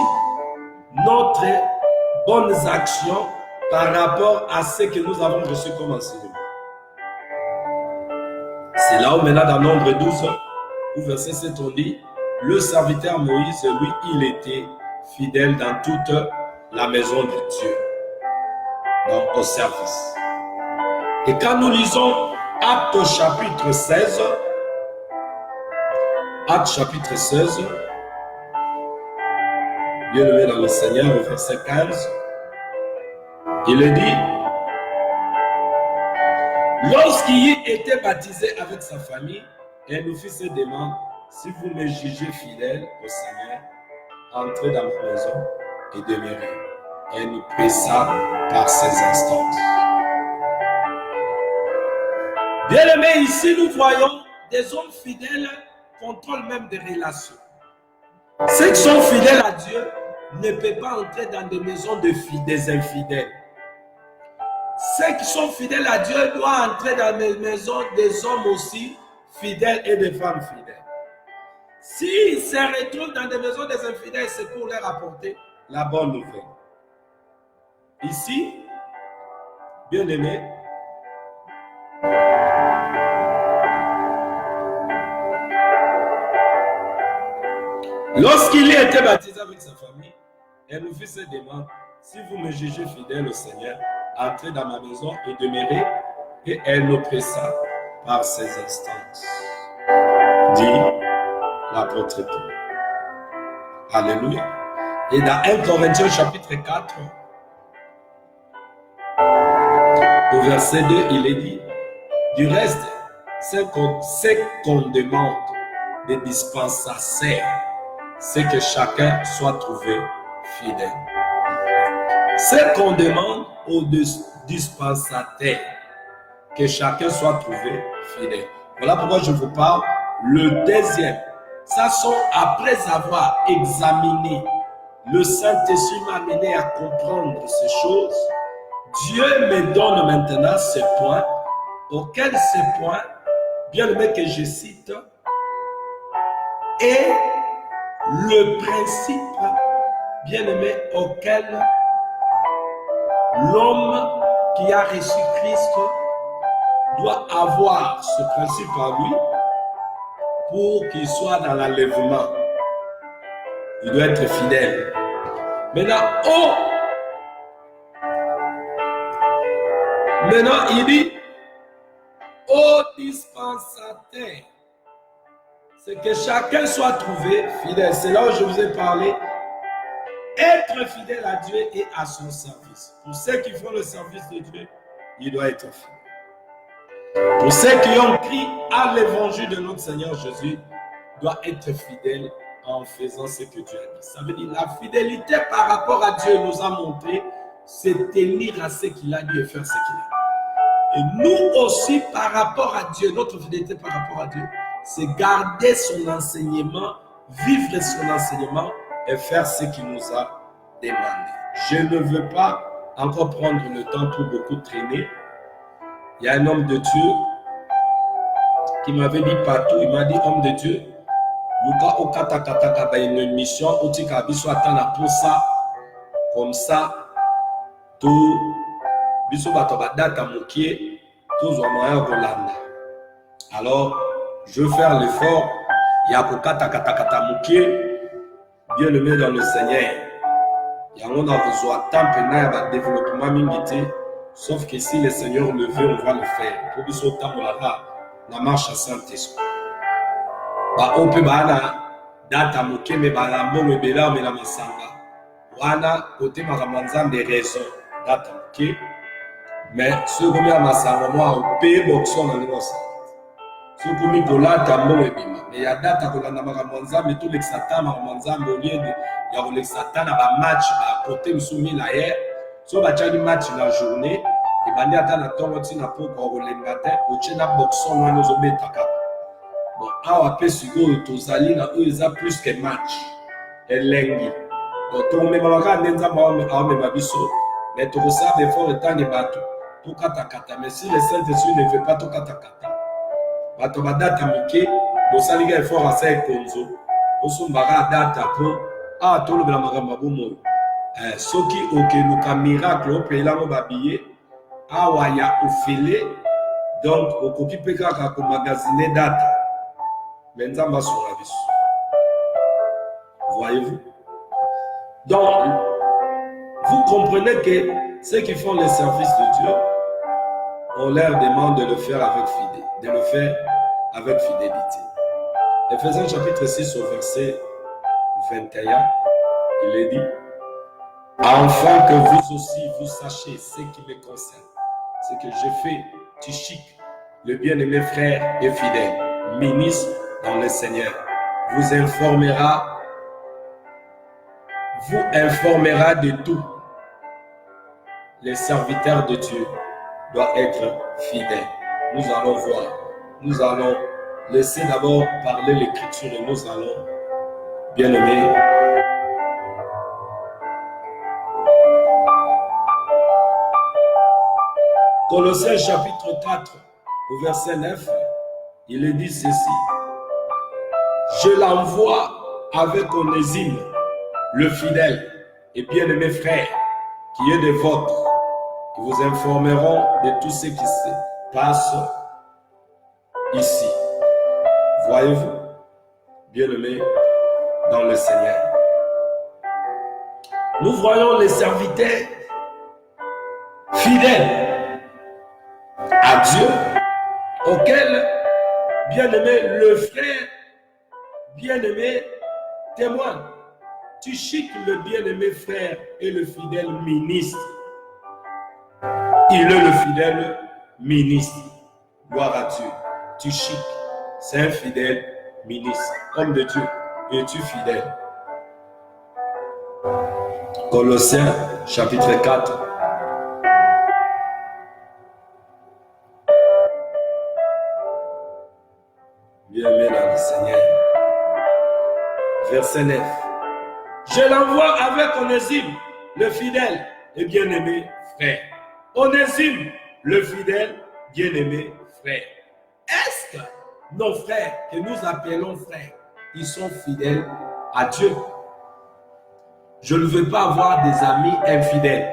notre bonnes actions par rapport à ce que nous avons reçu comme enseignement. C'est là où maintenant dans Nombre 12, au verset 7, on dit, le serviteur Moïse, lui, il était fidèle dans toute la maison de Dieu, donc au service. Et quand nous lisons Actes chapitre 16, Actes chapitre 16, bien-aimé dans le Seigneur, au verset 15, il est dit, lorsqu'il était baptisé avec sa famille, et nous fit ses demandes, si vous me jugez fidèle au Seigneur, entrez dans ma maison et demeurez. Et nous pressa par ses instances. Bien-aimés, ici nous voyons des hommes fidèles contrôlent même des relations. Ceux qui sont fidèles à Dieu ne peuvent pas entrer dans des maisons des infidèles. Ceux qui sont fidèles à Dieu doivent entrer dans les maisons des hommes aussi fidèles et des femmes fidèles. S'ils se retrouvent dans des maisons des infidèles, c'est pour leur apporter la bonne nouvelle. Ici, bien-aimés, lorsqu'il a été baptisé avec sa famille, elle nous fit ses demandes, si vous me jugez fidèle au Seigneur, entrez dans ma maison et demeurez, et elle nous pressa par ses instances. Dit l'apôtre Paul. Alléluia. Et dans 1 Corinthiens chapitre 4, au verset 2, il est dit, du reste, c'est qu'on demande des dispensateurs, c'est que chacun soit trouvé fidèle. C'est qu'on demande aux dispensateurs, que chacun soit trouvé fidèle. Voilà pourquoi je vous parle. Le deuxième, ça sont après avoir examiné, le Saint-Esprit m'a amené à comprendre ces choses. Dieu me donne maintenant ce point, auquel ce point, bien aimé que je cite, est le principe, bien aimé, auquel l'homme qui a reçu Christ doit avoir ce principe en lui pour qu'il soit dans l'enlèvement. Il doit être fidèle. Maintenant, il dit, ô dispensateur, c'est que chacun soit trouvé fidèle. C'est là où je vous ai parlé. Être fidèle à Dieu et à son service. Pour ceux qui font le service de Dieu, il doit être fidèle. Pour ceux qui ont cru à l'évangile de notre Seigneur Jésus, doit être fidèle en faisant ce que Dieu a dit. Ça veut dire la fidélité par rapport à Dieu nous a montré, c'est tenir à ce qu'il a dit et faire ce qu'il a dit. Et nous aussi, par rapport à Dieu, notre fidélité par rapport à Dieu, c'est garder son enseignement, vivre son enseignement et faire ce qu'il nous a demandé. Je ne veux pas encore prendre le temps pour beaucoup traîner. Il y a un homme de Dieu qui m'avait dit partout, il m'a dit, homme de Dieu, une mission, comme ça, tout, alors, je veux faire l'effort, il y a bien aimé dans le Seigneur. on a besoin de temps pour le développement mingi. Sauf que si le Seigneur le veut, on va le faire. Pour que ce temps là, la marche à Saint-Esprit. On peut data moke me balambo me bela me la masanga. Wana côté maramanzam des raisons data moke. Mais ce qu'on met à masanga moi au pays boxon dans le ça. Ce qu'on met pour là tambo me bima. Mais il y a data qu'on a maramanzam mais tout l'exatan maramanzam au lieu de il y a l'exatan à ba match à côté me soumis là hier. So ba tchali match la journée et bandi ata na tongo tina pour ko lengate au tchena boxon na nous obetaka. Bon, awa pe sikoyo tozali na oyo eza plus que match elengi. Donc tomemaka nde nzambe awamema biso mais tokosala effort etange bato tokatakata. Mais si le Saint-Esprit ne veut pas tokatakata bato badata mike bosalika effort asa ekonzo osombaka data mpo tolobela makambo ya bomoi. Soki okeluka miracle opelango babillet awa ya ofele donc okoki mpe kaka komagazine data. Voyez-vous? Donc, vous comprenez que ceux qui font le service de Dieu, on leur demande de le faire avec fidélité. Éphésiens chapitre 6 au verset 21, il est dit, afin que vous aussi vous sachiez ce qui me concerne, ce que je fais, Tychik, le bien-aimé frère et fidèle, ministre dans le Seigneur, vous informera de tout. Les serviteurs de Dieu doivent être fidèles. Nous allons voir. Nous allons laisser d'abord parler l'Écriture et nous allons, bien aimés, Colossiens chapitre 4 au verset 9, il est dit ceci. Je l'envoie avec Onésime, le fidèle et bien-aimé frère, qui est des vôtres, qui vous informeront de tout ce qui se passe ici. Voyez-vous, bien-aimés dans le Seigneur. Nous voyons les serviteurs fidèles à Dieu, auxquels, bien-aimé, le frère bien-aimé témoigne. Tychik, le bien-aimé frère, et le fidèle ministre. Il est le fidèle ministre. Gloire à Dieu. Tychik, c'est un fidèle ministre. Homme de Dieu, es-tu fidèle? Colossiens chapitre 4. Bien-aimé dans le Seigneur. Verset 9. Je l'envoie avec Onésime, le fidèle et bien-aimé frère. Onésime, le fidèle, bien-aimé frère. Est-ce que nos frères, que nous appelons frères, ils sont fidèles à Dieu? Je ne veux pas avoir des amis infidèles.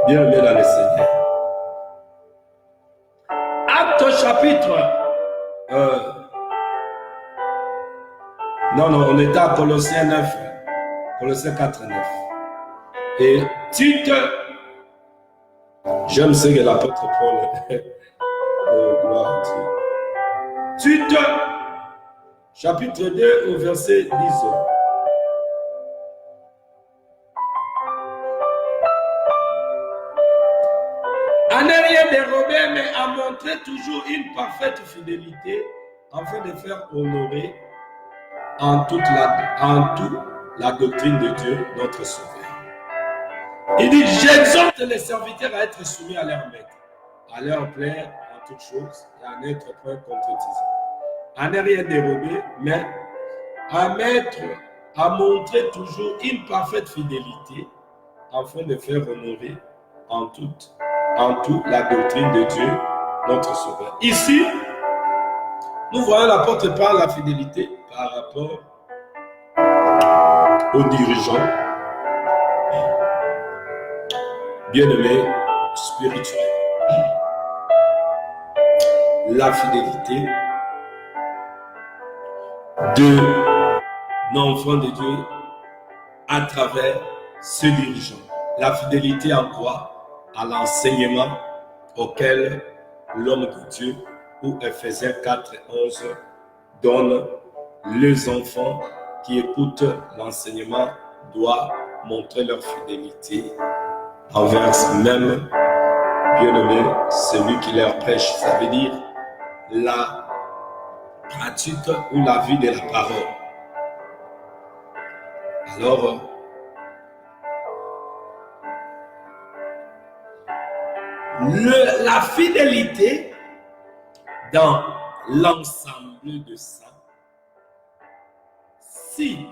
Bien-aimé dans le Seigneur. Acte chapitre non, on était à Colossiens 9, Colossiens 4, 9. Et Tite, j'aime ce que l'apôtre Paul, oh gloire à Dieu. Tite, chapitre 2, au verset 10. À ne rien dérober, mais à montrer toujours une parfaite fidélité, afin de faire honorer en tout la doctrine de Dieu, notre Sauveur. Il dit, j'exhorte les serviteurs à être soumis à leur maître, à leur plaire en toutes choses et à n'être point contredisant. À ne rien dérober, mais à montrer toujours une parfaite fidélité, afin de faire honorer en tout la doctrine de Dieu, notre Sauveur. Ici, nous voyons l'apôtre parle de la fidélité par rapport aux dirigeants bien-aimés spirituels. La fidélité de l'enfant de Dieu à travers ce dirigeant. La fidélité en quoi? À l'enseignement auquel l'homme de Dieu, ou Ephésiens 4 et 11, donne les enfants qui écoutent l'enseignement doivent montrer leur fidélité envers même, bien-aimé, celui qui leur prêche. Ça veut dire la pratique ou la vie de la parole. Alors, la fidélité dans l'ensemble de ça, si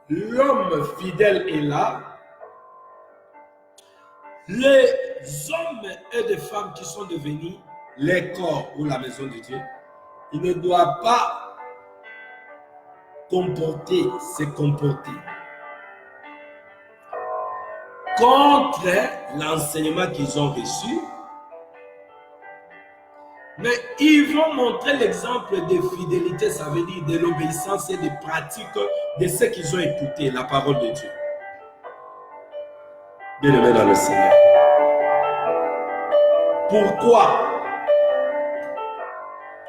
l'homme fidèle est là, les hommes et les femmes qui sont devenus les corps ou la maison de Dieu, ils ne doivent pas se comporter contre l'enseignement qu'ils ont reçu, mais ils vont montrer l'exemple de fidélité, ça veut dire de l'obéissance et des pratiques de ce qu'ils ont écouté, la parole de Dieu. Bien-aimé dans le Seigneur. Pourquoi?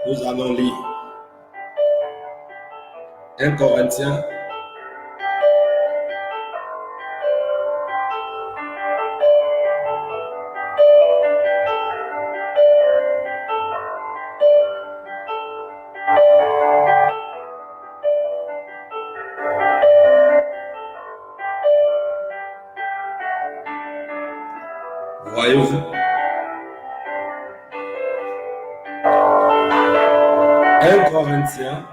Nous allons lire 1 Corinthiens voyez-vous? 1 Corinthiens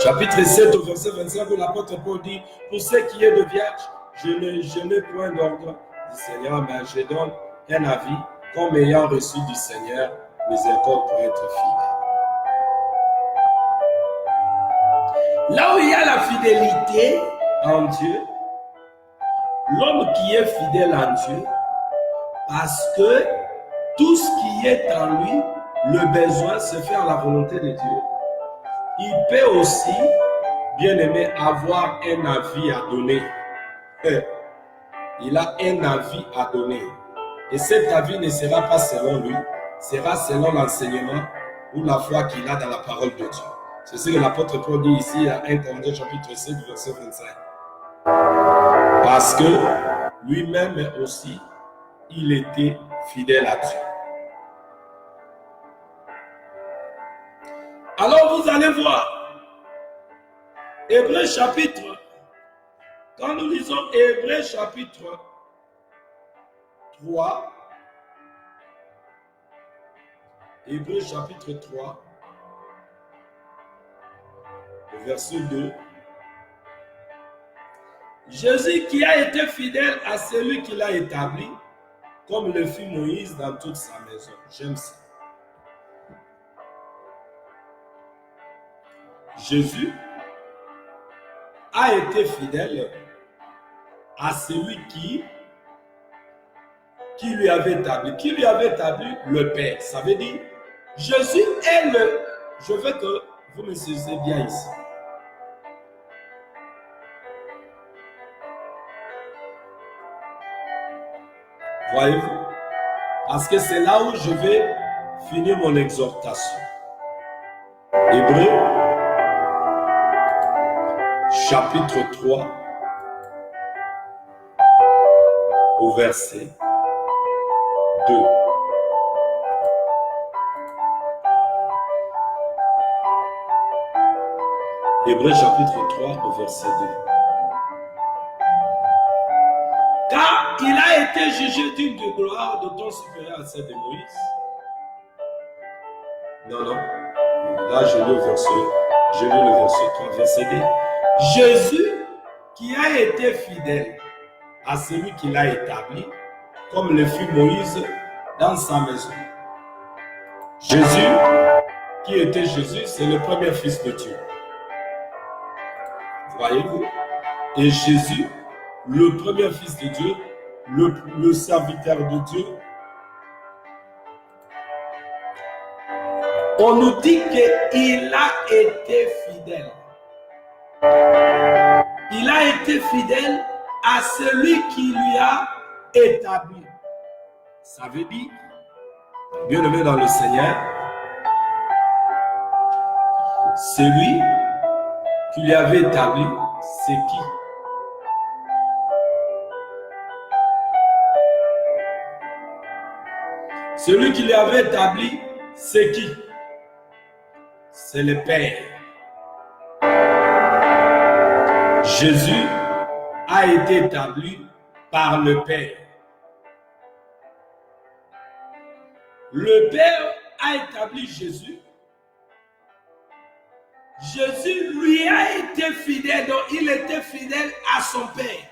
chapitre 7 au verset 25, où l'apôtre Paul dit: pour ce qui est de vierge, je n'ai point d'ordre du Seigneur, mais je donne un avis comme ayant reçu du Seigneur miséricorde pour être fidèle. Là où il y a la fidélité en Dieu, l'homme qui est fidèle en Dieu, parce que tout ce qui est en lui, le besoin, c'est faire la volonté de Dieu. Il peut aussi, bien aimé, avoir un avis à donner. Il a un avis à donner. Et cet avis ne sera pas selon lui, sera selon l'enseignement ou la foi qu'il a dans la parole de Dieu. C'est ce que l'apôtre Paul dit ici à 1 Corinthiens chapitre 7, verset 25. Parce que lui-même aussi, il était fidèle à Dieu. Alors vous allez voir, Hébreux chapitre, quand nous lisons Hébreux chapitre 3, Hébreux chapitre 3, au verset 2, Jésus qui a été fidèle à celui qui l'a établi, comme le fit Moïse dans toute sa maison. J'aime ça. Jésus a été fidèle à celui qui lui avait établi. Qui lui avait établi? Le Père. Ça veut dire, Jésus est le... Je veux que vous me saisissiez bien ici. Voyez-vous? Parce que c'est là où je vais finir mon exhortation. Hébreux, chapitre 3, au verset 2. Hébreux, chapitre 3, au verset 2. Car il a été jugé d'une de gloire d'autant supérieure à celle de Moïse. Non, non. Là, je lis le verset 3, verset 2. Jésus, qui a été fidèle à celui qui l'a établi, comme le fut Moïse dans sa maison. Jésus, qui était Jésus, c'est le premier fils de Dieu. Voyez-vous? Et Jésus, le premier fils de Dieu, le serviteur de Dieu, on nous dit qu'il a été fidèle. Il a été fidèle à celui qui lui a établi. Ça veut dire, bien-aimé dans le Seigneur, celui qui lui avait établi, c'est qui? Celui qui lui avait établi, c'est qui? C'est le Père. Jésus a été établi par le Père. Le Père a établi Jésus. Jésus lui a été fidèle, donc il était fidèle à son Père.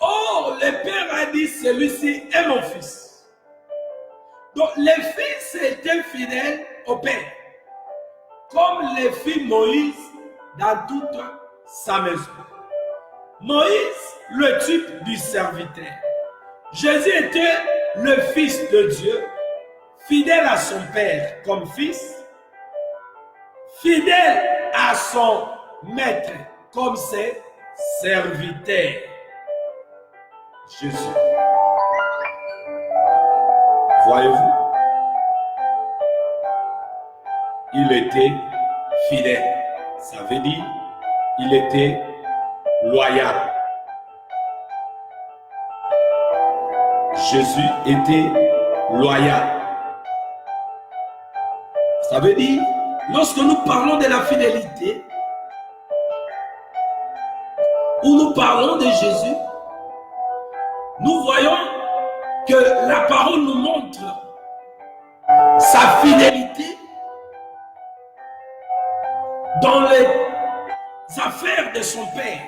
Oh, le Père a dit, celui-ci est mon fils. Donc les fils étaient fidèles au Père, comme les filles Moïse dans toute sa maison. Moïse, le type du serviteur. Jésus était le fils de Dieu, fidèle à son Père comme fils, fidèle à son maître comme ses serviteurs. Jésus. Voyez-vous, il était fidèle. Ça veut dire, il était loyal. Jésus était loyal. Ça veut dire, lorsque nous parlons de la fidélité, ou nous parlons de Jésus, nous voyons que la parole nous montre sa fidélité dans les affaires de son Père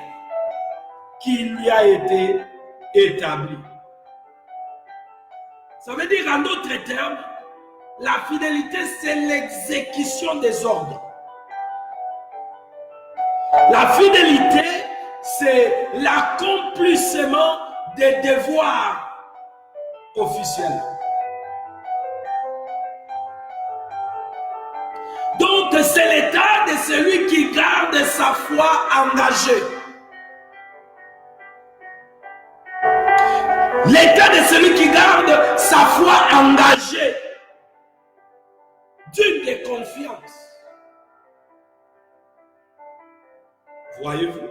qui lui a été établi. Ça veut dire en d'autres termes, la fidélité c'est l'exécution des ordres. La fidélité c'est l'accomplissement des devoirs officiels. Donc c'est l'état de celui qui garde sa foi engagée. L'état de celui qui garde sa foi engagée, digne de confiance. Voyez-vous?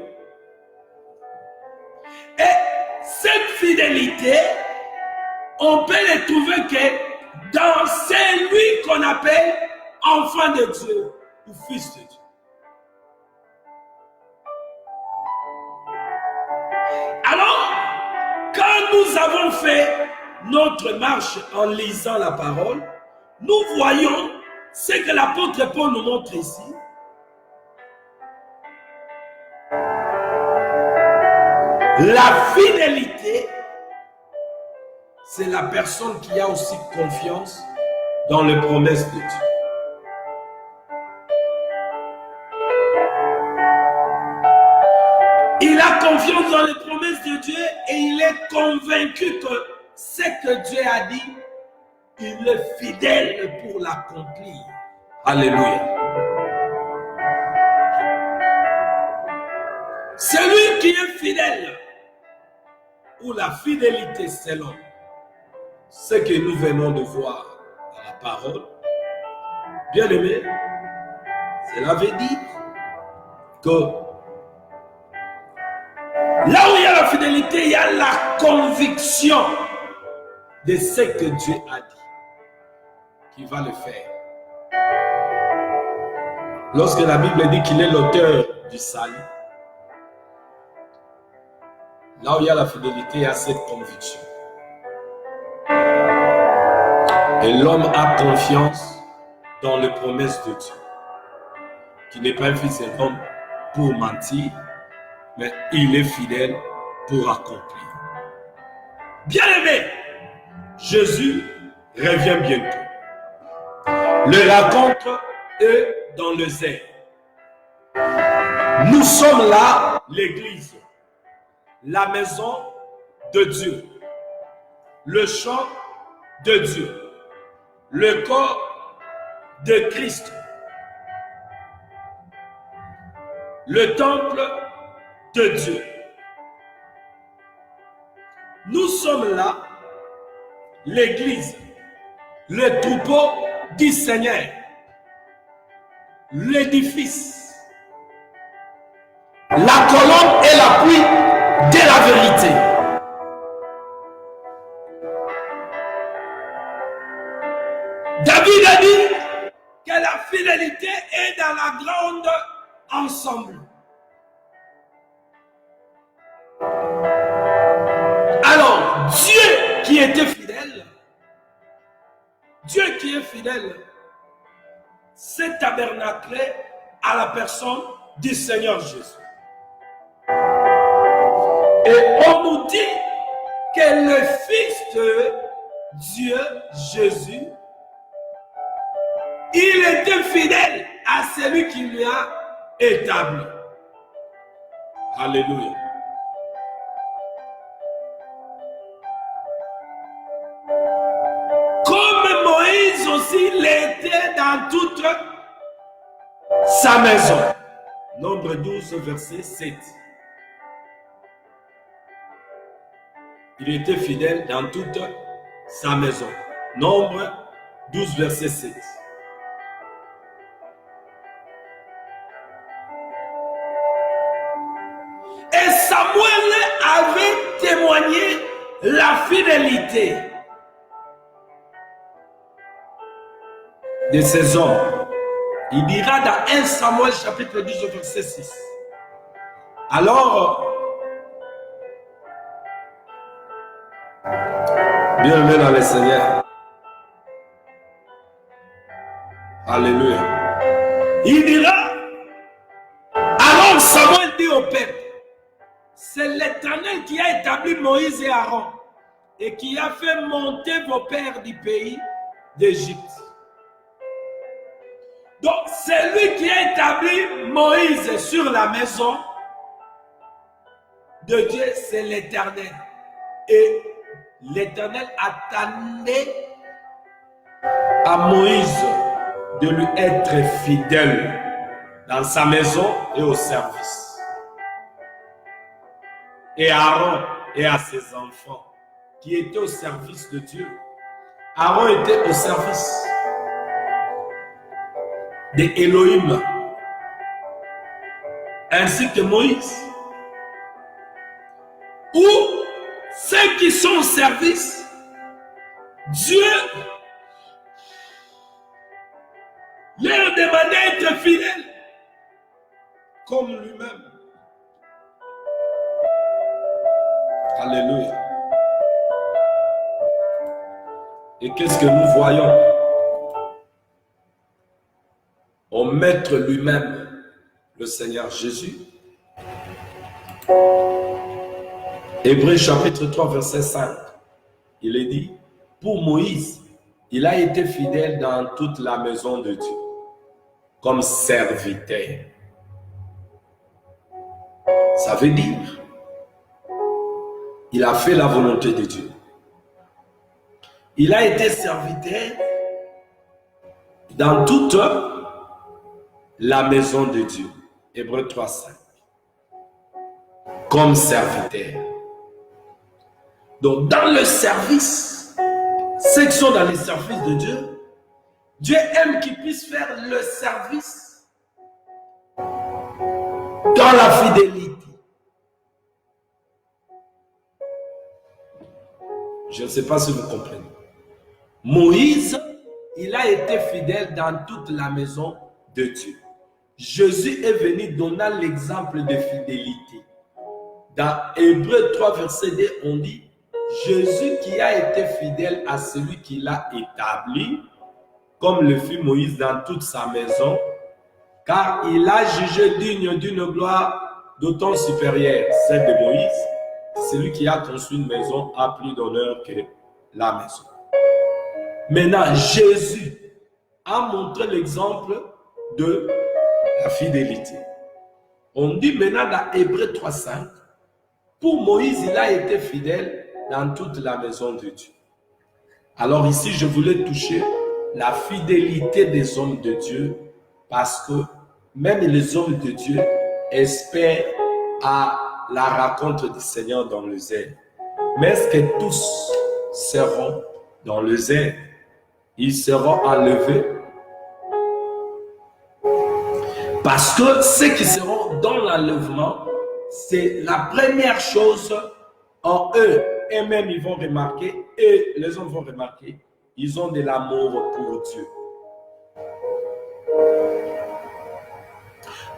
Et cette fidélité, on peut le trouver que dans celui qu'on appelle enfant de Dieu ou fils de Dieu. Alors, quand nous avons fait notre marche en lisant la parole, nous voyons ce que l'apôtre Paul nous montre ici. La fidélité, c'est la personne qui a aussi confiance dans les promesses de Dieu. Il a confiance dans les promesses de Dieu et il est convaincu que ce que Dieu a dit, il est fidèle pour l'accomplir. Alléluia. Celui qui est fidèle, ou la fidélité selon ce que nous venons de voir dans la parole, bien aimé, cela veut dire que là où il y a la fidélité, il y a la conviction de ce que Dieu a dit, qu'il va le faire. Lorsque la Bible dit qu'il est l'auteur du salut, là où il y a la fidélité, il y a cette conviction. Et l'homme a confiance dans les promesses de Dieu, qui n'est pas un fils de l'homme pour mentir, mais il est fidèle pour accomplir. Bien-aimé, Jésus revient bientôt. Le rencontre est dans le zèle. Nous sommes là l'église, la maison de Dieu, le champ de Dieu, le corps de Christ, le temple de Dieu. Nous sommes là, l'église, le troupeau du Seigneur, l'édifice, la colonne et l'appui de la vérité. David a dit que la fidélité est dans la grande ensemble. Alors, Dieu qui était fidèle, Dieu qui est fidèle, s'est tabernaclé à la personne du Seigneur Jésus. Et on nous dit que le Fils de Dieu, Jésus, il était fidèle à celui qui lui a établi. Alléluia. Comme Moïse aussi l'était dans toute sa maison. Nombre 12, verset 7. Il était fidèle dans toute sa maison. Nombre 12, verset 7. Et Samuel avait témoigné la fidélité de ces hommes. Il dira dans 1 Samuel chapitre 12 verset 6. Alors, bien-aimé dans le Seigneur, alléluia. Il dira, alors Samuel dit au peuple, c'est l'Éternel qui a établi Moïse et Aaron et qui a fait monter vos pères du pays d'Égypte. Donc, c'est lui qui a établi Moïse sur la maison de Dieu, c'est l'Éternel. Et l'Éternel attendait à Moïse de lui être fidèle dans sa maison et au service. Et Aaron et à ses enfants qui étaient au service de Dieu. Aaron était au service de Elohim, ainsi que Moïse. Ou ceux qui sont au service, Dieu leur demandait d'être fidèles comme lui-même. Alléluia. Et qu'est-ce que nous voyons? Au Maître lui-même, le Seigneur Jésus. Hébreux chapitre 3, verset 5. Il est dit, pour Moïse, il a été fidèle dans toute la maison de Dieu, comme serviteur. Ça veut dire, il a fait la volonté de Dieu. Il a été serviteur dans toute la maison de Dieu. Hébreux 3, 5. Comme serviteur. Donc, dans le service, ceux qui sont dans le service de Dieu, Dieu aime qu'ils puissent faire le service dans la fidélité. Je ne sais pas si vous comprenez. Moïse, il a été fidèle dans toute la maison de Dieu. Jésus est venu donner l'exemple de fidélité. Dans Hébreux 3, verset 2, on dit, Jésus qui a été fidèle à celui qui l'a établi, comme le fit Moïse dans toute sa maison, car il a jugé digne d'une gloire d'autant supérieure, celle de Moïse. Celui qui a construit une maison a plus d'honneur que la maison. Maintenant, Jésus a montré l'exemple de la fidélité. On dit maintenant dans Hébreux 3:5, pour Moïse, il a été fidèle dans toute la maison de Dieu. Alors ici, je voulais toucher la fidélité des hommes de Dieu, parce que même les hommes de Dieu espèrent à la rencontre du Seigneur dans le zèle. Mais est-ce que tous seront dans le zèle? Ils seront enlevés? Parce que ceux qui seront dans l'enlèvement, c'est la première chose en eux. Eux-mêmes, ils vont remarquer, et les hommes vont remarquer, ils ont de l'amour pour Dieu.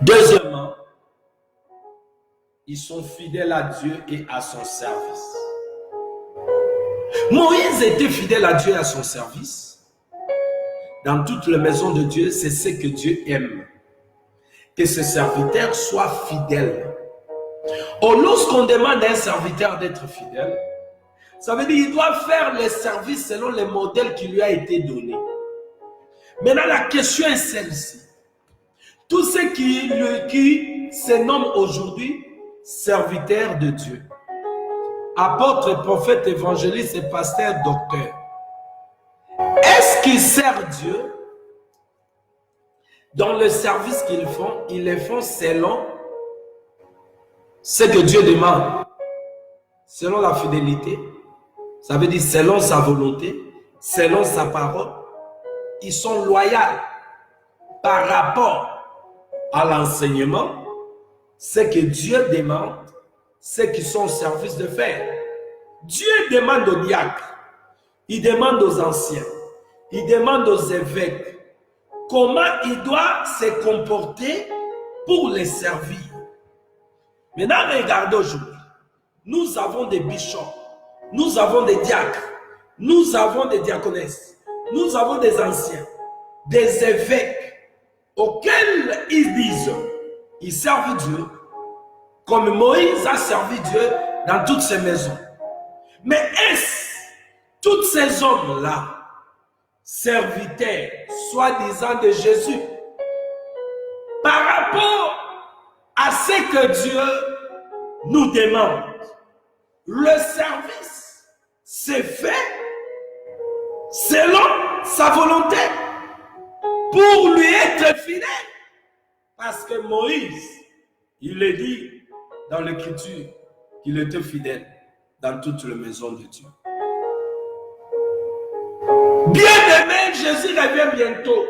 Deuxièmement, ils sont fidèles à Dieu et à son service. Moïse était fidèle à Dieu et à son service. Dans toute la maison de Dieu, c'est ce que Dieu aime. Que ses serviteurs soient fidèles. Or, lorsqu'on demande à un serviteur d'être fidèle, ça veut dire qu'il doit faire les services selon les modèles qui lui a été donné. Maintenant, la question est celle-ci. Tous ceux qui se nomment aujourd'hui serviteurs de Dieu, apôtres, prophètes, évangélistes et pasteurs, docteurs, est-ce qu'ils servent Dieu? Dans le service qu'ils font, ils le font selon ce que Dieu demande, selon la fidélité, ça veut dire selon sa volonté, selon sa parole. Ils sont loyaux par rapport à l'enseignement, ce que Dieu demande, ceux qui sont au service de faire. Dieu demande aux diacres, il demande aux anciens, il demande aux évêques, comment il doit se comporter pour les servir. Maintenant, regardez aujourd'hui. Nous avons des bishops, nous avons des diacres, nous avons des diaconesses, nous avons des anciens, des évêques auxquels ils disent, ils servent Dieu, comme Moïse a servi Dieu dans toutes ses maisons. Mais est-ce tous ces hommes-là, serviteurs, soi-disant de Jésus, par rapport à ce que Dieu nous demande, le service s'est fait selon sa volonté pour lui être fidèle? Parce que Moïse, il est dit dans l'Écriture qu'il était fidèle dans toute la maison de Dieu. Bien-aimé, Jésus revient bientôt.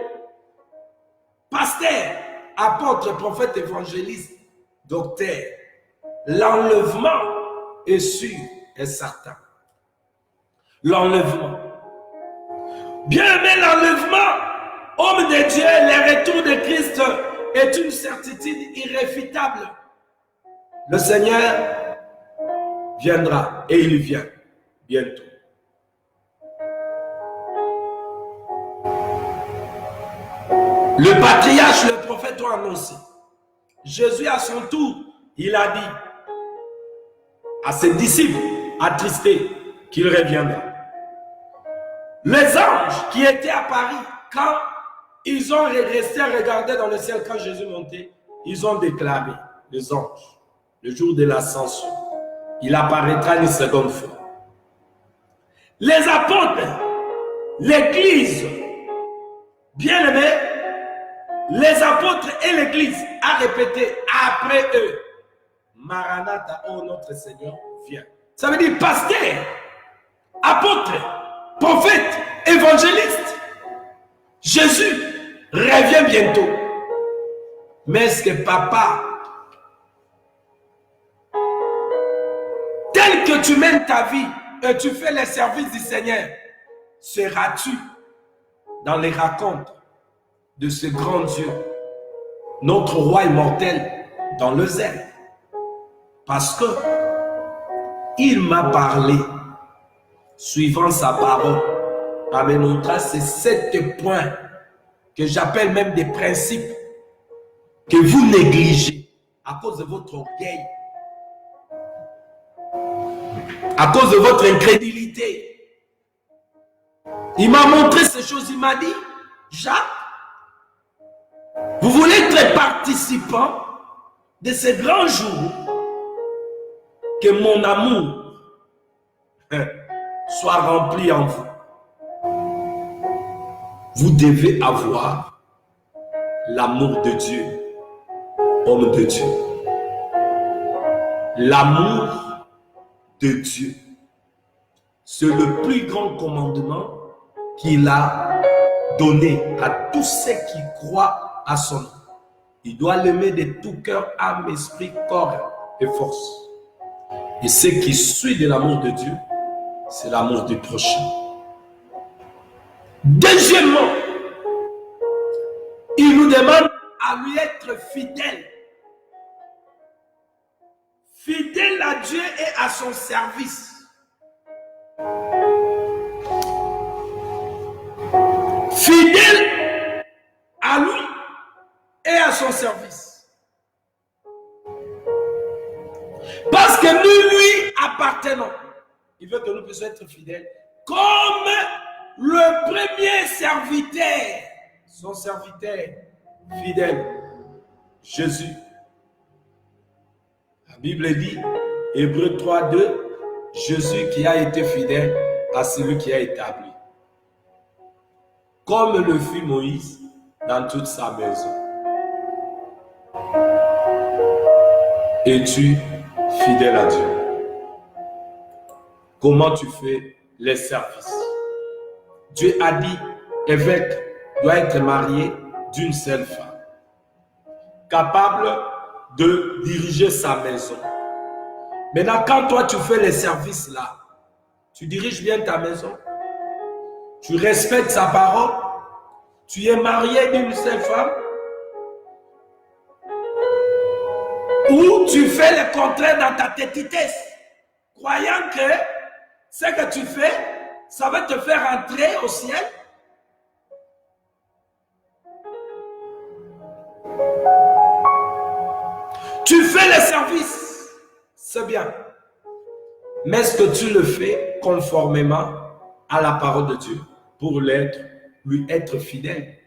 Pasteur, apôtre, prophète, évangéliste, docteur, l'enlèvement est sûr et certain. L'enlèvement. Bien-aimé, l'enlèvement, homme de Dieu, le retour de Christ est une certitude irréfutable. Le Seigneur viendra et il vient bientôt. Le patriarche, le prophète ont annoncé. Jésus à son tour, il a dit à ses disciples attristés qu'il reviendra. Les anges qui étaient à Paris, quand ils ont resté à regarder dans le ciel, quand Jésus montait, ils ont déclaré, les anges, le jour de l'ascension, il apparaîtra une seconde fois. Les apôtres, l'église, bien aimés, les apôtres et l'église a répété après eux, Maranatha, oh notre Seigneur, viens. Ça veut dire pasteur, apôtre, prophète, évangéliste. Jésus revient bientôt. Mais est-ce que papa, tel que tu mènes ta vie et tu fais les services du Seigneur, seras-tu dans les racontes de ce grand Dieu, notre roi immortel, dans le zèle? Parce que il m'a parlé, suivant sa parole, en me montrant ces 7 points que j'appelle même des principes que vous négligez à cause de votre orgueil, à cause de votre incrédulité. Il m'a montré ces choses, il m'a dit, Jacques, vous voulez être participant de ces grands jours, que mon amour soit rempli en vous. Vous devez avoir l'amour de Dieu, homme de Dieu. L'amour de Dieu, c'est le plus grand commandement qu'il a donné à tous ceux qui croient à son nom. Il doit l'aimer de tout cœur, âme, esprit, corps et force. Et ce qui suit de l'amour de Dieu, c'est l'amour du prochain. Deuxièmement, il nous demande à lui être fidèle. Fidèle à Dieu et à son service. Fidèle à lui et à son service. Parce que nous lui appartenons. Il veut que nous puissions être fidèles. Comme le premier serviteur, son serviteur fidèle, Jésus. La Bible dit, Hébreux 3:2, Jésus qui a été fidèle à celui qui a établi. Comme le fut Moïse dans toute sa maison. Es-tu fidèle à Dieu? Comment tu fais les services? Dieu a dit, évêque doit être marié d'une seule femme, capable de diriger sa maison. Maintenant, quand toi tu fais les services là, tu diriges bien ta maison, tu respectes sa parole, tu es marié d'une seule femme, ou tu fais le contraire dans ta tétitesse, croyant que ce que tu fais, ça va te faire entrer au ciel. Tu fais le service, c'est bien. Mais est-ce que tu le fais conformément à la parole de Dieu pour lui être fidèle?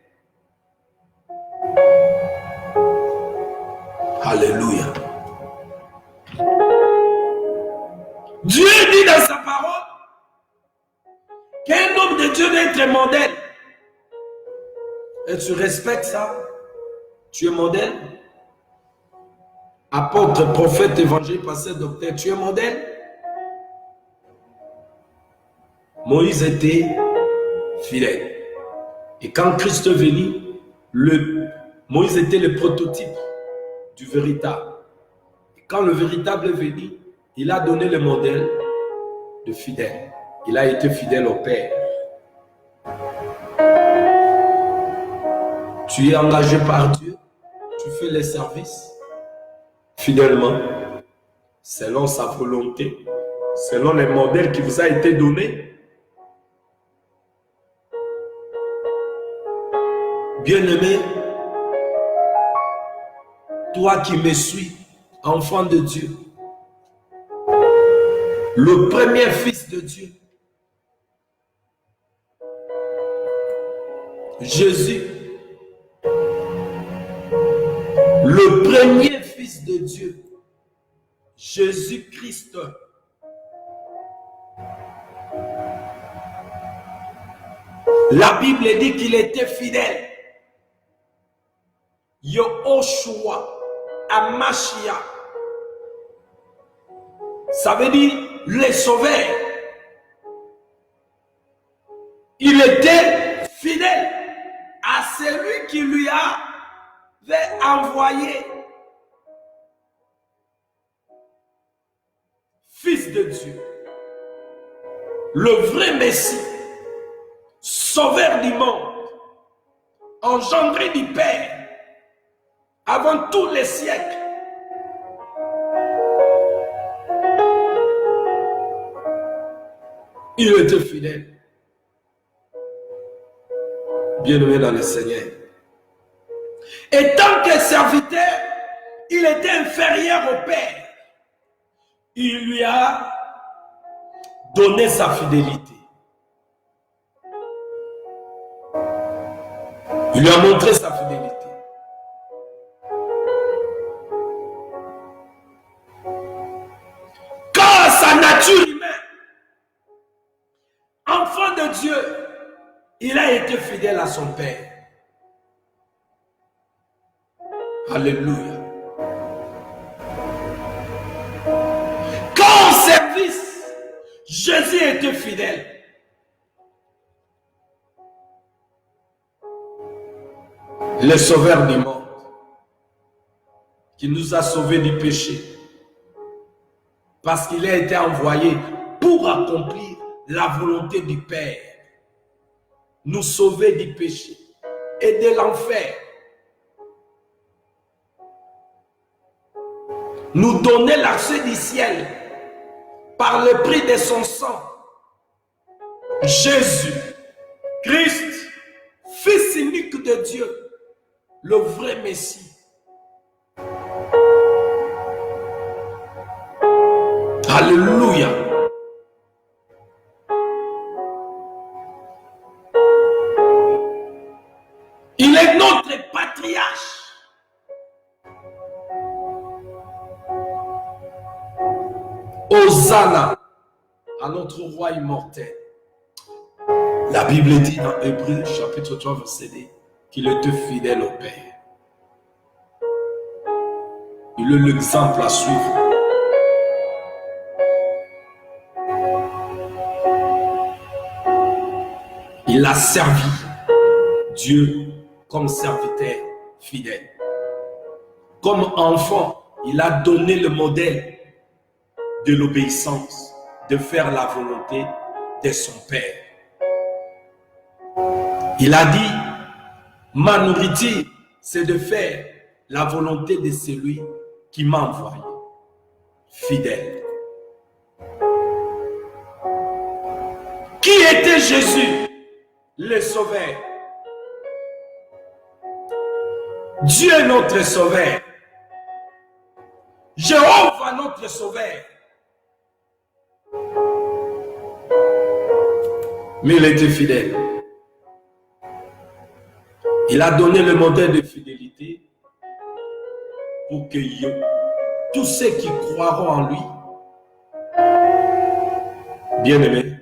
Alléluia. Dieu dit dans sa parole qu'un homme de Dieu doit être modèle. Et tu respectes ça? Tu es modèle? Apôtre, prophète, évangile, pasteur, docteur, tu es modèle? Moïse était fidèle. Et quand Christ est venu, Moïse était le prototype du véritable. Et quand le véritable est venu, il a donné le modèle de fidèle. Il a été fidèle au Père. Tu es engagé par Dieu, tu fais les services fidèlement, selon sa volonté, selon les modèles qui vous a été donné. Bien-aimé, toi qui me suis, enfant de Dieu, le premier fils de Dieu, Jésus, le premier fils de Dieu, Jésus-Christ, la Bible dit qu'il était fidèle. Yehoshua Amashia, ça veut dire les sauveurs. Il était fidèle à celui qui lui avait envoyé. Fils de Dieu, le vrai Messie, sauveur du monde, engendré du Père, avant tous les siècles. Il était fidèle. Bien-aimé dans le Seigneur. Et tant que serviteur, il était inférieur au Père. Il lui a donné sa fidélité. Il lui a montré sa fidélité. son Père. Alléluia. Qu'en service, Jésus était fidèle. Le sauveur du monde, qui nous a sauvés du péché, parce qu'il a été envoyé pour accomplir la volonté du Père, nous sauver du péché et de l'enfer, nous donner l'accès du ciel par le prix de son sang. Jésus, Christ, Fils unique de Dieu, le vrai Messie. Alléluia. Il est notre patriarche. Hosanna à notre roi immortel. La Bible dit dans Hébreux chapitre 3 verset 2 qu'il était fidèle au Père. Il est l'exemple à suivre. Il a servi Dieu comme serviteur fidèle. Comme enfant, il a donné le modèle de l'obéissance, de faire la volonté de son Père. Il a dit, ma nourriture, c'est de faire la volonté de celui qui m'a envoyé. Fidèle. Qui était Jésus, le Sauveur? Dieu est notre Sauveur. Jéhovah notre Sauveur. Mais il était fidèle. Il a donné le modèle de fidélité pour que tous ceux qui croiront en lui, bien-aimés,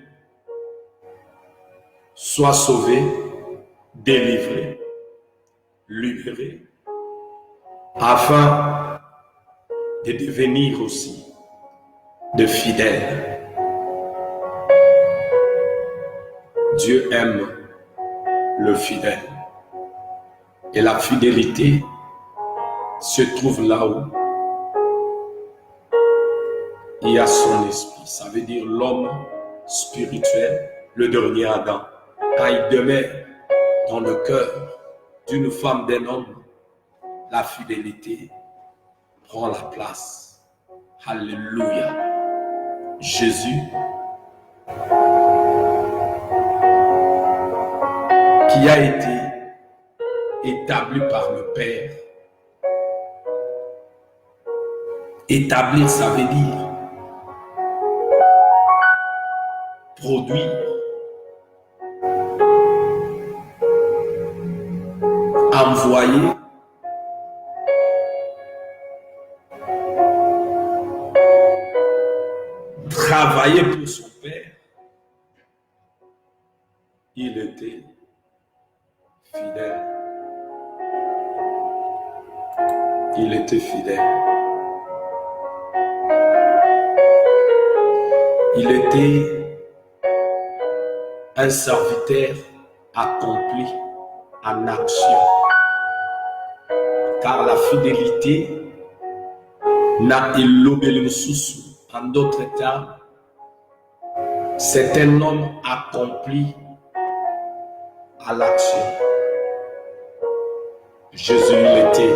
soient sauvés, délivrés, libérés, afin de devenir aussi de fidèles. Dieu aime le fidèle. Et la fidélité se trouve là où il y a son esprit. Ça veut dire l'homme spirituel, le dernier Adam. Quand il demeure dans le cœur d'une femme, d'un homme, la fidélité prend la place. Alléluia. Jésus, qui a été établi par le Père. Établir, ça veut dire produire, envoyer, travailler pour son Père. Il était fidèle. Il était fidèle. Il était un serviteur accompli en action. Car la fidélité n'a l'obéissance. En d'autres termes, c'est un homme accompli à l'action. Jésus, il était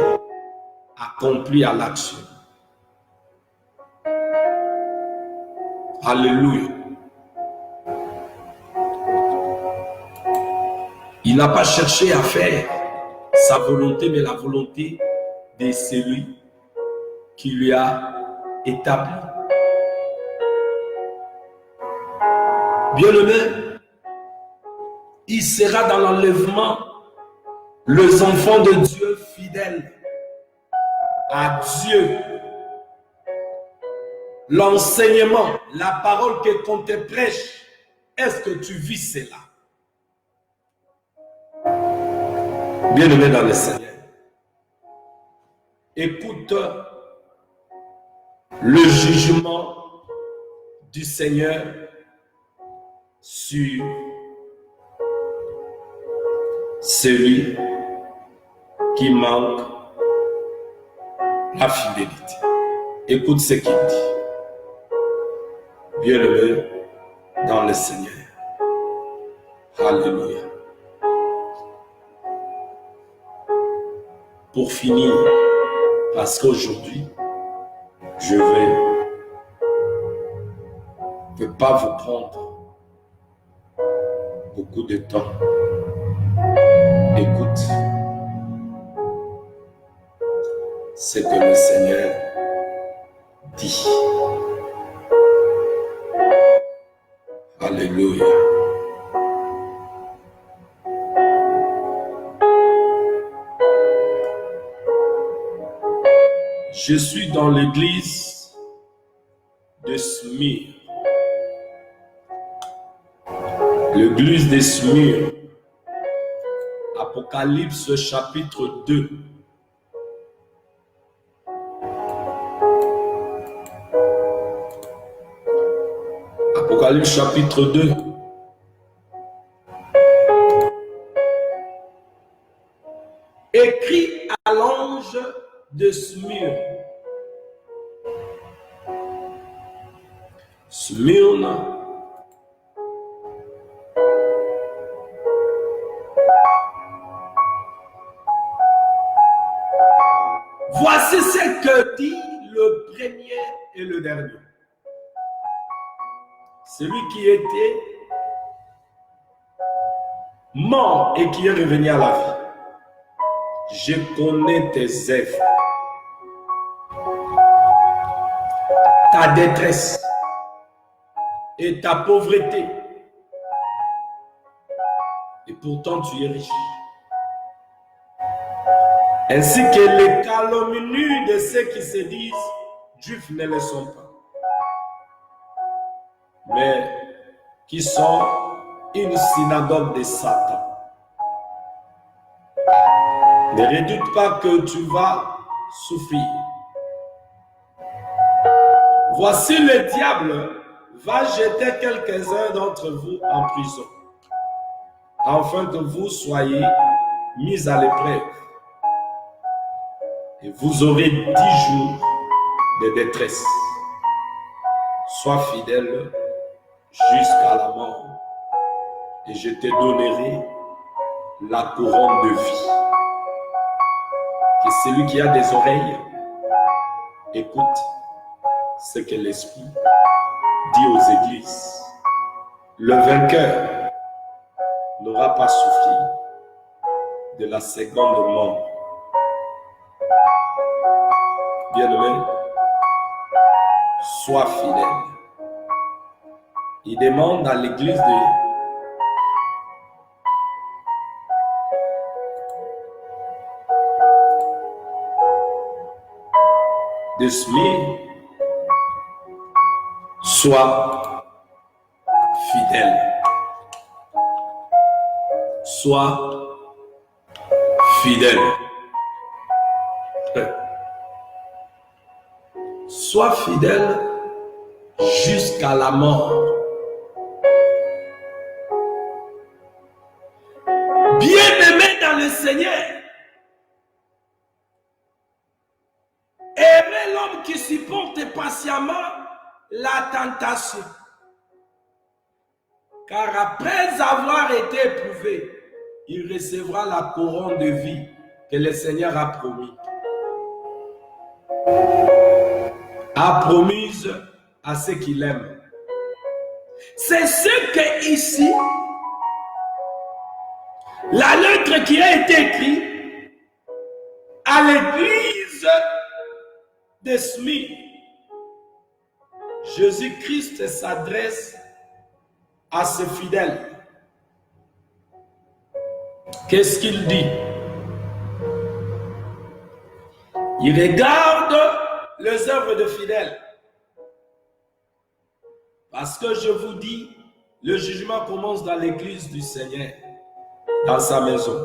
accompli à l'action. Alléluia. Il n'a pas cherché à faire sa volonté, mais la volonté de celui qui lui a établi. Bien-aimé, il sera dans l'enlèvement les enfants de Dieu fidèles à Dieu. L'enseignement, la parole que qu'on te prêche, est-ce que tu vis cela? Bien-aimé dans le Seigneur, écoute le jugement du Seigneur sur celui qui manque la fidélité. Écoute ce qu'il dit. Bien-aimé dans le Seigneur. Alléluia. Pour finir, parce qu'aujourd'hui, je ne vais pas vous prendre beaucoup de temps. Écoute ce que le Seigneur dit. Alléluia. Je suis dans l'église de Smyrne. L'église de Smyrne. Apocalypse chapitre 2. Apocalypse chapitre 2. Écrit à l'ange de Smyrne. Smyrne. Voici ce que dit le premier et le dernier. Celui qui était mort et qui est revenu à la vie. Je connais tes œuvres, ta détresse et ta pauvreté. Et pourtant tu es riche. Ainsi que les calomnies de ceux qui se disent juifs ne le sont pas, mais qui sont une synagogue de Satan. Ne redoute pas que tu vas souffrir. Voici le diable va jeter quelques-uns d'entre vous en prison, afin que vous soyez mis à l'épreuve. Et vous aurez 10 jours de détresse. Sois fidèle jusqu'à la mort, et je te donnerai la couronne de vie. Que celui qui a des oreilles écoute ce que l'Esprit dit aux églises. Le vainqueur n'aura pas souffri de la seconde mort. Bien-aimé, sois fidèle. Il demande à l'église de Smyrne, sois fidèle. Sois fidèle. Sois fidèle jusqu'à la mort. Bien-aimé dans le Seigneur, aimez l'homme qui supporte patiemment la tentation. Car après avoir été éprouvé, il recevra la couronne de vie que le Seigneur a promis. A promise à ceux qui l'aiment. C'est ce que ici, la lettre qui a été écrite à l'église de Smyrne. Jésus-Christ s'adresse à ses fidèles. Qu'est-ce qu'il dit? Il regarde les œuvres de fidèles. Parce que je vous dis, le jugement commence dans l'église du Seigneur, dans sa maison.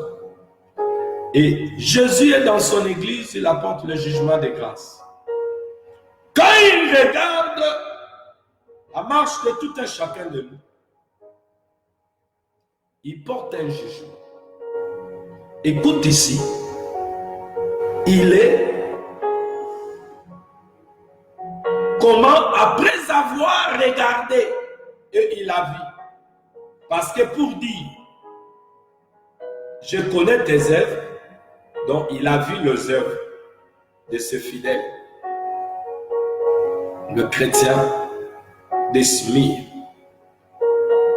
Et Jésus est dans son église, il apporte le jugement des grâces. Quand il regarde la marche de tout un chacun de nous, il porte un jugement. Écoute ici, il est comment après avoir regardé et il a vu. Parce que pour dire, je connais tes œuvres, donc il a vu les œuvres de ce fidèle, le chrétien de Smyrne.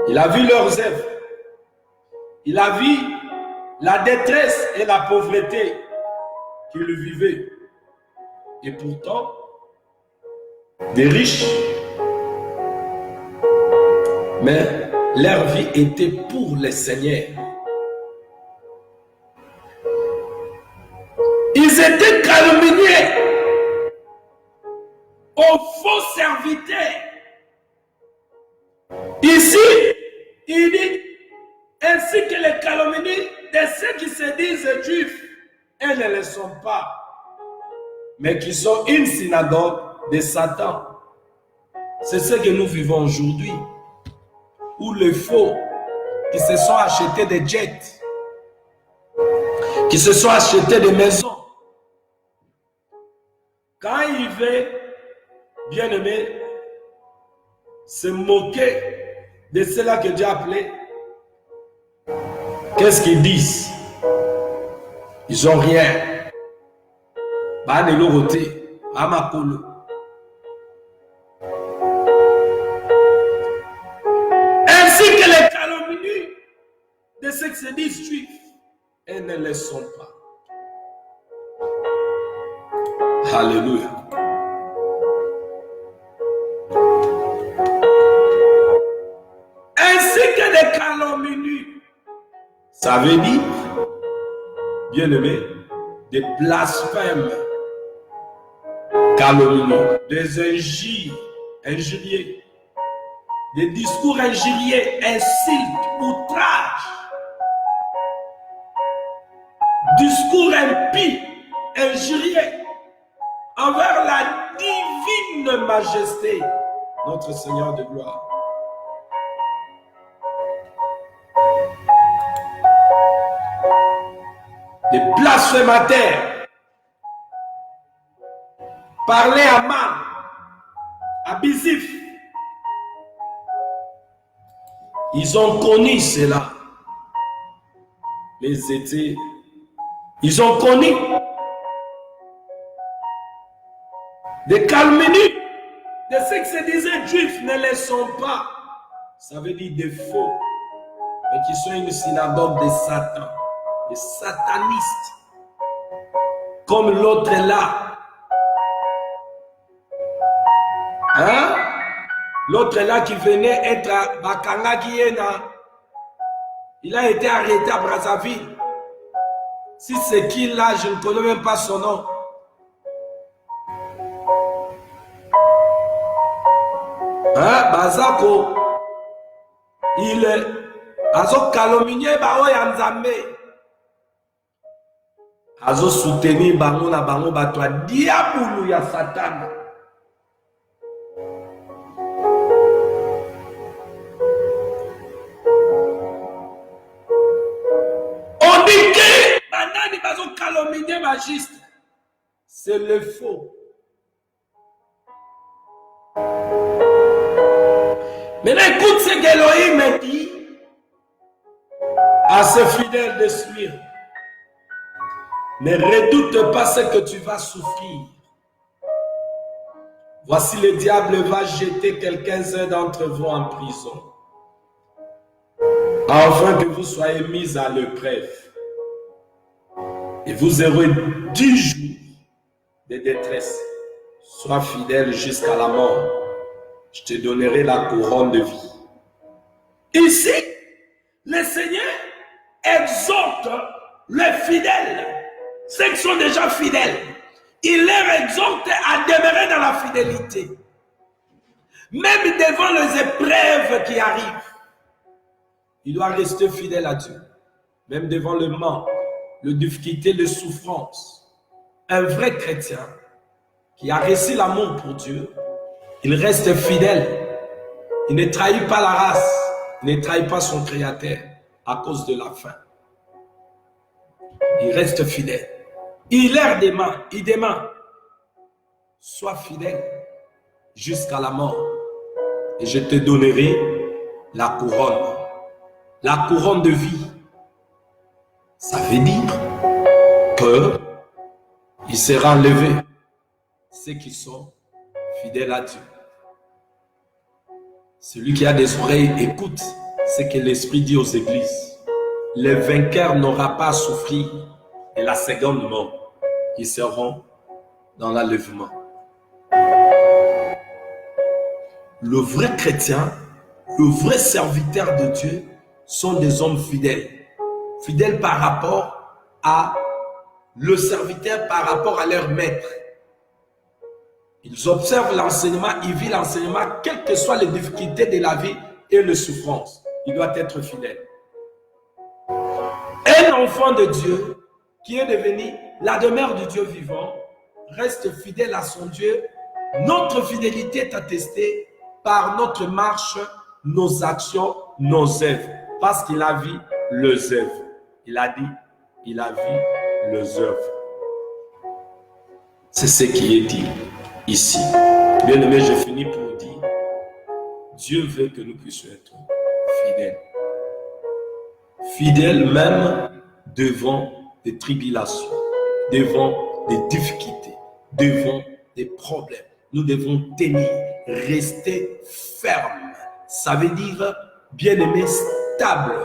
Il a vu leurs œuvres. Il a vu la détresse et la pauvreté qu'ils vivaient. Et pourtant, des riches. Mais leur vie était pour le Seigneur. Ils étaient calomniés aux faux serviteurs. Ici, il dit, ainsi que les calomnies de ceux qui se disent juifs, elles ne le sont pas, mais qui sont une synagogue de Satan. C'est ce que nous vivons aujourd'hui, où les faux qui se sont achetés des jets, qui se sont achetés des maisons, quand il veut, bien aimé, se moquer de cela que Dieu a appelé, qu'est-ce qu'ils disent? Ils n'ont rien. Ainsi que les calomnies de ceux qui se disent juifs, elles ne le sont pas. Alléluia. Ainsi que des calomnies. Ça veut dire, bien aimé, des blasphèmes, calomnies, des injuriés, des discours injuriés, insultes, outrages, discours impies, injuriés envers la divine majesté, notre Seigneur de gloire. Des blasphémateurs, parler à mal, abusifs. Ils ont connu cela. Les étés, ils ont connu des calomnies de ceux qui se disaient juifs ne les sont pas. Ça veut dire des faux, mais qui sont une synagogue de Satan. Des satanistes, comme l'autre là. Hein? L'autre là qui venait être à Bakanga Guyena, il a été arrêté à Brazzaville. Si c'est qui là, je ne connais même pas son nom. Hein? Bazako, il est azo calomnié bao ya Nzambe. Azo soutenir bango na bango batwa diabulu ya Satan. On dit que banani bazo calomnier magiste. C'est le faux. Maintenant écoute ce qu'Elohim dit à ce fidèle de Smyrne. Ne redoute pas ce que tu vas souffrir. Voici le diable va jeter quelques-uns d'entre vous en prison, afin que vous soyez mis à l'épreuve. Et vous aurez 10 jours de détresse. Sois fidèle jusqu'à la mort. Je te donnerai la couronne de vie. Ici, le Seigneur exhorte les fidèles. Ceux qui sont déjà fidèles, il leur exhorte à demeurer dans la fidélité. Même devant les épreuves qui arrivent, il doit rester fidèle à Dieu. Même devant le manque, les difficultés, les souffrances. Un vrai chrétien qui a réussi l'amour pour Dieu, il reste fidèle. Il ne trahit pas la race, il ne trahit pas son Créateur à cause de la faim. Il reste fidèle. Il erre des mains, il demande, sois fidèle jusqu'à la mort et je te donnerai la couronne de vie. Ça veut dire que il sera enlevé ceux qui sont fidèles à Dieu. Celui qui a des oreilles écoute ce que l'Esprit dit aux églises. Les vainqueurs n'auront pas à souffrir et la seconde mort. Ils seront dans l'enlèvement. Le vrai chrétien, le vrai serviteur de Dieu sont des hommes fidèles. Fidèles par rapport à le serviteur, par rapport à leur maître. Ils observent l'enseignement, ils vivent l'enseignement, quelles que soient les difficultés de la vie et les souffrances. Il doit être fidèle. Un enfant de Dieu qui est devenu la demeure du Dieu vivant reste fidèle à son Dieu. Notre fidélité est attestée par notre marche, nos actions, nos œuvres. Parce qu'il a vu les œuvres. Il a dit, il a vu les œuvres. C'est ce qui est dit ici. Bien aimé, je finis pour dire, Dieu veut que nous puissions être fidèles. Fidèles même devant des tribulations, devant des difficultés, devant des problèmes. Nous devons tenir, rester fermes. Ça veut dire, bien aimé, stable,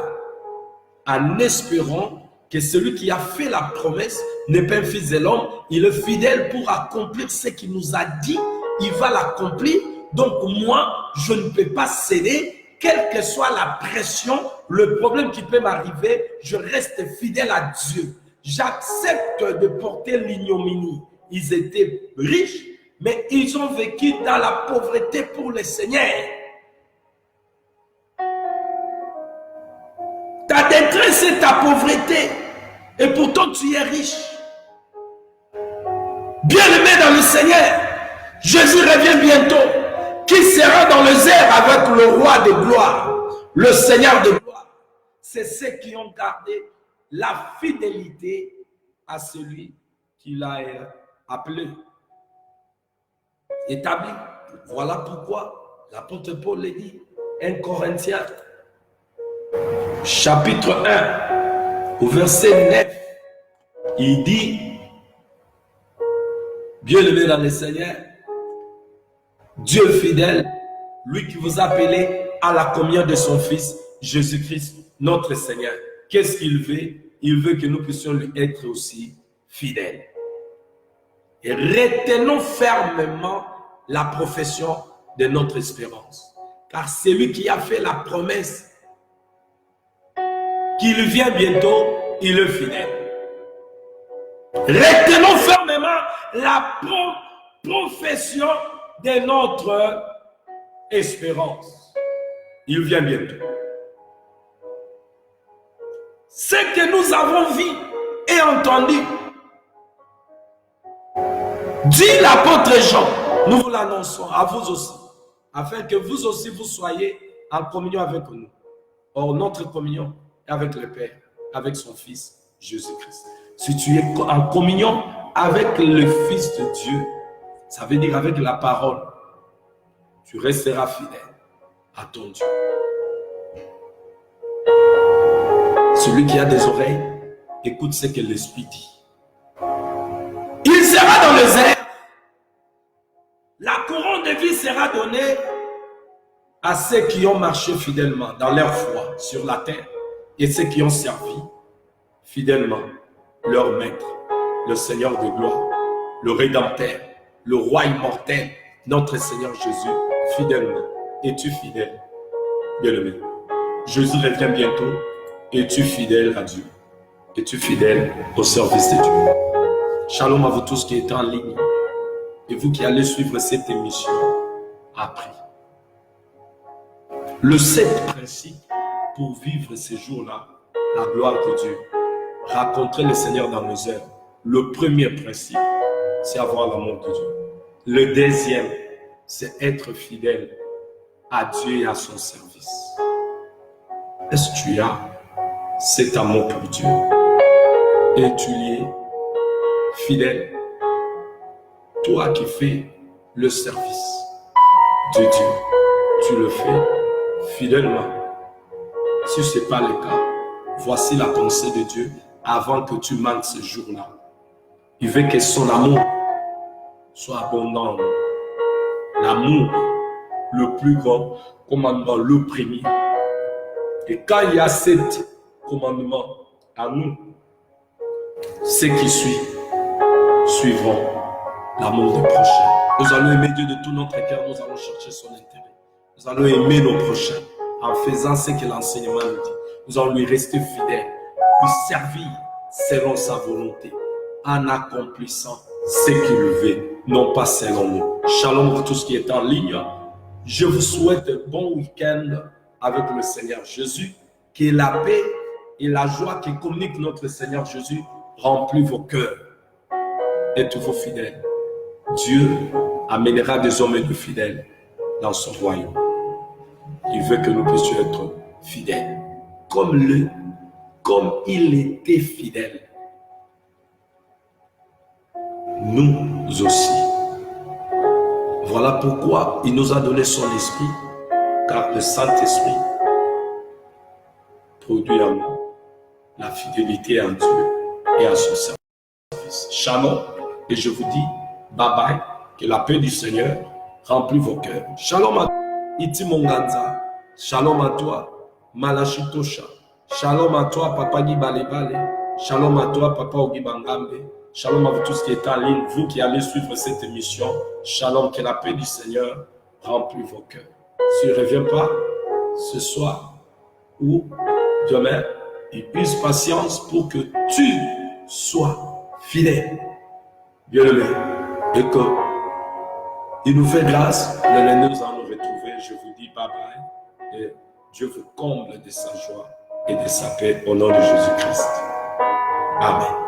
en espérant que celui qui a fait la promesse n'est pas un fils de l'homme, il est fidèle pour accomplir ce qu'il nous a dit, il va l'accomplir. Donc moi, je ne peux pas céder, quelle que soit la pression, le problème qui peut m'arriver, je reste fidèle à Dieu. J'accepte de porter l'ignominie. Ils étaient riches, mais ils ont vécu dans la pauvreté pour le Seigneur. Ta détresse et ta pauvreté, et pourtant tu es riche. Bien-aimé dans le Seigneur, Jésus revient bientôt. Qui sera dans les airs avec le roi de gloire, le Seigneur de gloire? C'est ceux qui ont gardé la fidélité à celui qui l'a appelé, établi. Voilà pourquoi l'apôtre Paul le dit, 1 Corinthiens, chapitre 1, au verset 9, il dit, bien-aimé dans le Seigneur, Dieu fidèle, lui qui vous a appelé à la communion de son Fils, Jésus-Christ, notre Seigneur. Qu'est-ce qu'il veut? Il veut que nous puissions lui être aussi fidèles. Et retenons fermement la profession de notre espérance. Car celui qui a fait la promesse qu'il vient bientôt, il est fidèle. Retenons fermement la profession de notre espérance. Il vient bientôt. Ce que nous avons vu et entendu, dit l'apôtre Jean, nous vous l'annonçons à vous aussi, afin que vous aussi vous soyez en communion avec nous. Or, notre communion est avec le Père, avec son Fils Jésus-Christ. Si tu es en communion avec le Fils de Dieu, ça veut dire avec la parole, tu resteras fidèle à ton Dieu. Celui qui a des oreilles, écoute ce que l'Esprit dit. Il sera dans les airs. La couronne de vie sera donnée à ceux qui ont marché fidèlement dans leur foi sur la terre et ceux qui ont servi fidèlement leur Maître, le Seigneur de gloire, le Rédempteur, le Roi immortel, notre Seigneur Jésus, fidèlement. Es-tu fidèle, bien-aimé? Jésus revient bientôt. Es-tu fidèle à Dieu? Es-tu fidèle au service de Dieu? Shalom à vous tous qui êtes en ligne et vous qui allez suivre cette émission après. Le 7 principe pour vivre ces jours-là, la gloire de Dieu. rencontrer le Seigneur dans nos œuvres, le premier principe, c'est avoir l'amour de Dieu. Le deuxième, c'est être fidèle à Dieu et à son service. Est-ce que tu as cet amour pour Dieu et tu y es fidèle? Toi qui fais le service de Dieu, tu le fais fidèlement. Si ce n'est pas le cas, voici la pensée de Dieu avant que tu manques ce jour-là. Il veut que son amour soit abondant. L'amour, le plus grand commandement, le premier. Et quand il y a cet commandement à nous, ceux qui suivront l'amour des prochains. Nous allons aimer Dieu de tout notre cœur, nous allons chercher son intérêt. Nous allons aimer nos prochains en faisant ce que l'enseignement nous dit. Nous allons lui rester fidèles, lui servir selon sa volonté, en accomplissant ce qu'il veut, non pas selon nous. Shalom à tous qui est en ligne. Je vous souhaite un bon week-end avec le Seigneur Jésus. Que la paix et la joie qui communiquent notre Seigneur Jésus remplissent vos cœurs. Êtes-vous fidèles? Dieu amènera des hommes et des fidèles dans son royaume. Il veut que nous puissions être fidèles, comme il était fidèle. Nous aussi. Voilà pourquoi il nous a donné son esprit, car le Saint-Esprit produit en nous la fidélité à Dieu et à son service. Shalom, et je vous dis bye bye, que la paix du Seigneur remplit vos cœurs. Shalom à Iti Monganza, shalom à toi Malachitosha, shalom à toi Papa Guy Balebale, shalom à toi Papa Ogi Bangambe, shalom à vous tous qui êtes en ligne, vous qui allez suivre cette émission. Shalom, que la paix du Seigneur remplit vos cœurs. Si tu ne reviens pas ce soir ou demain, et use patience pour que tu sois fidèle, bien-aimé, et que il nous fait grâce. Le lundi, nous allons nous retrouver. Je vous dis bye bye et Dieu vous comble de sa joie et de sa paix au nom de Jésus-Christ. Amen.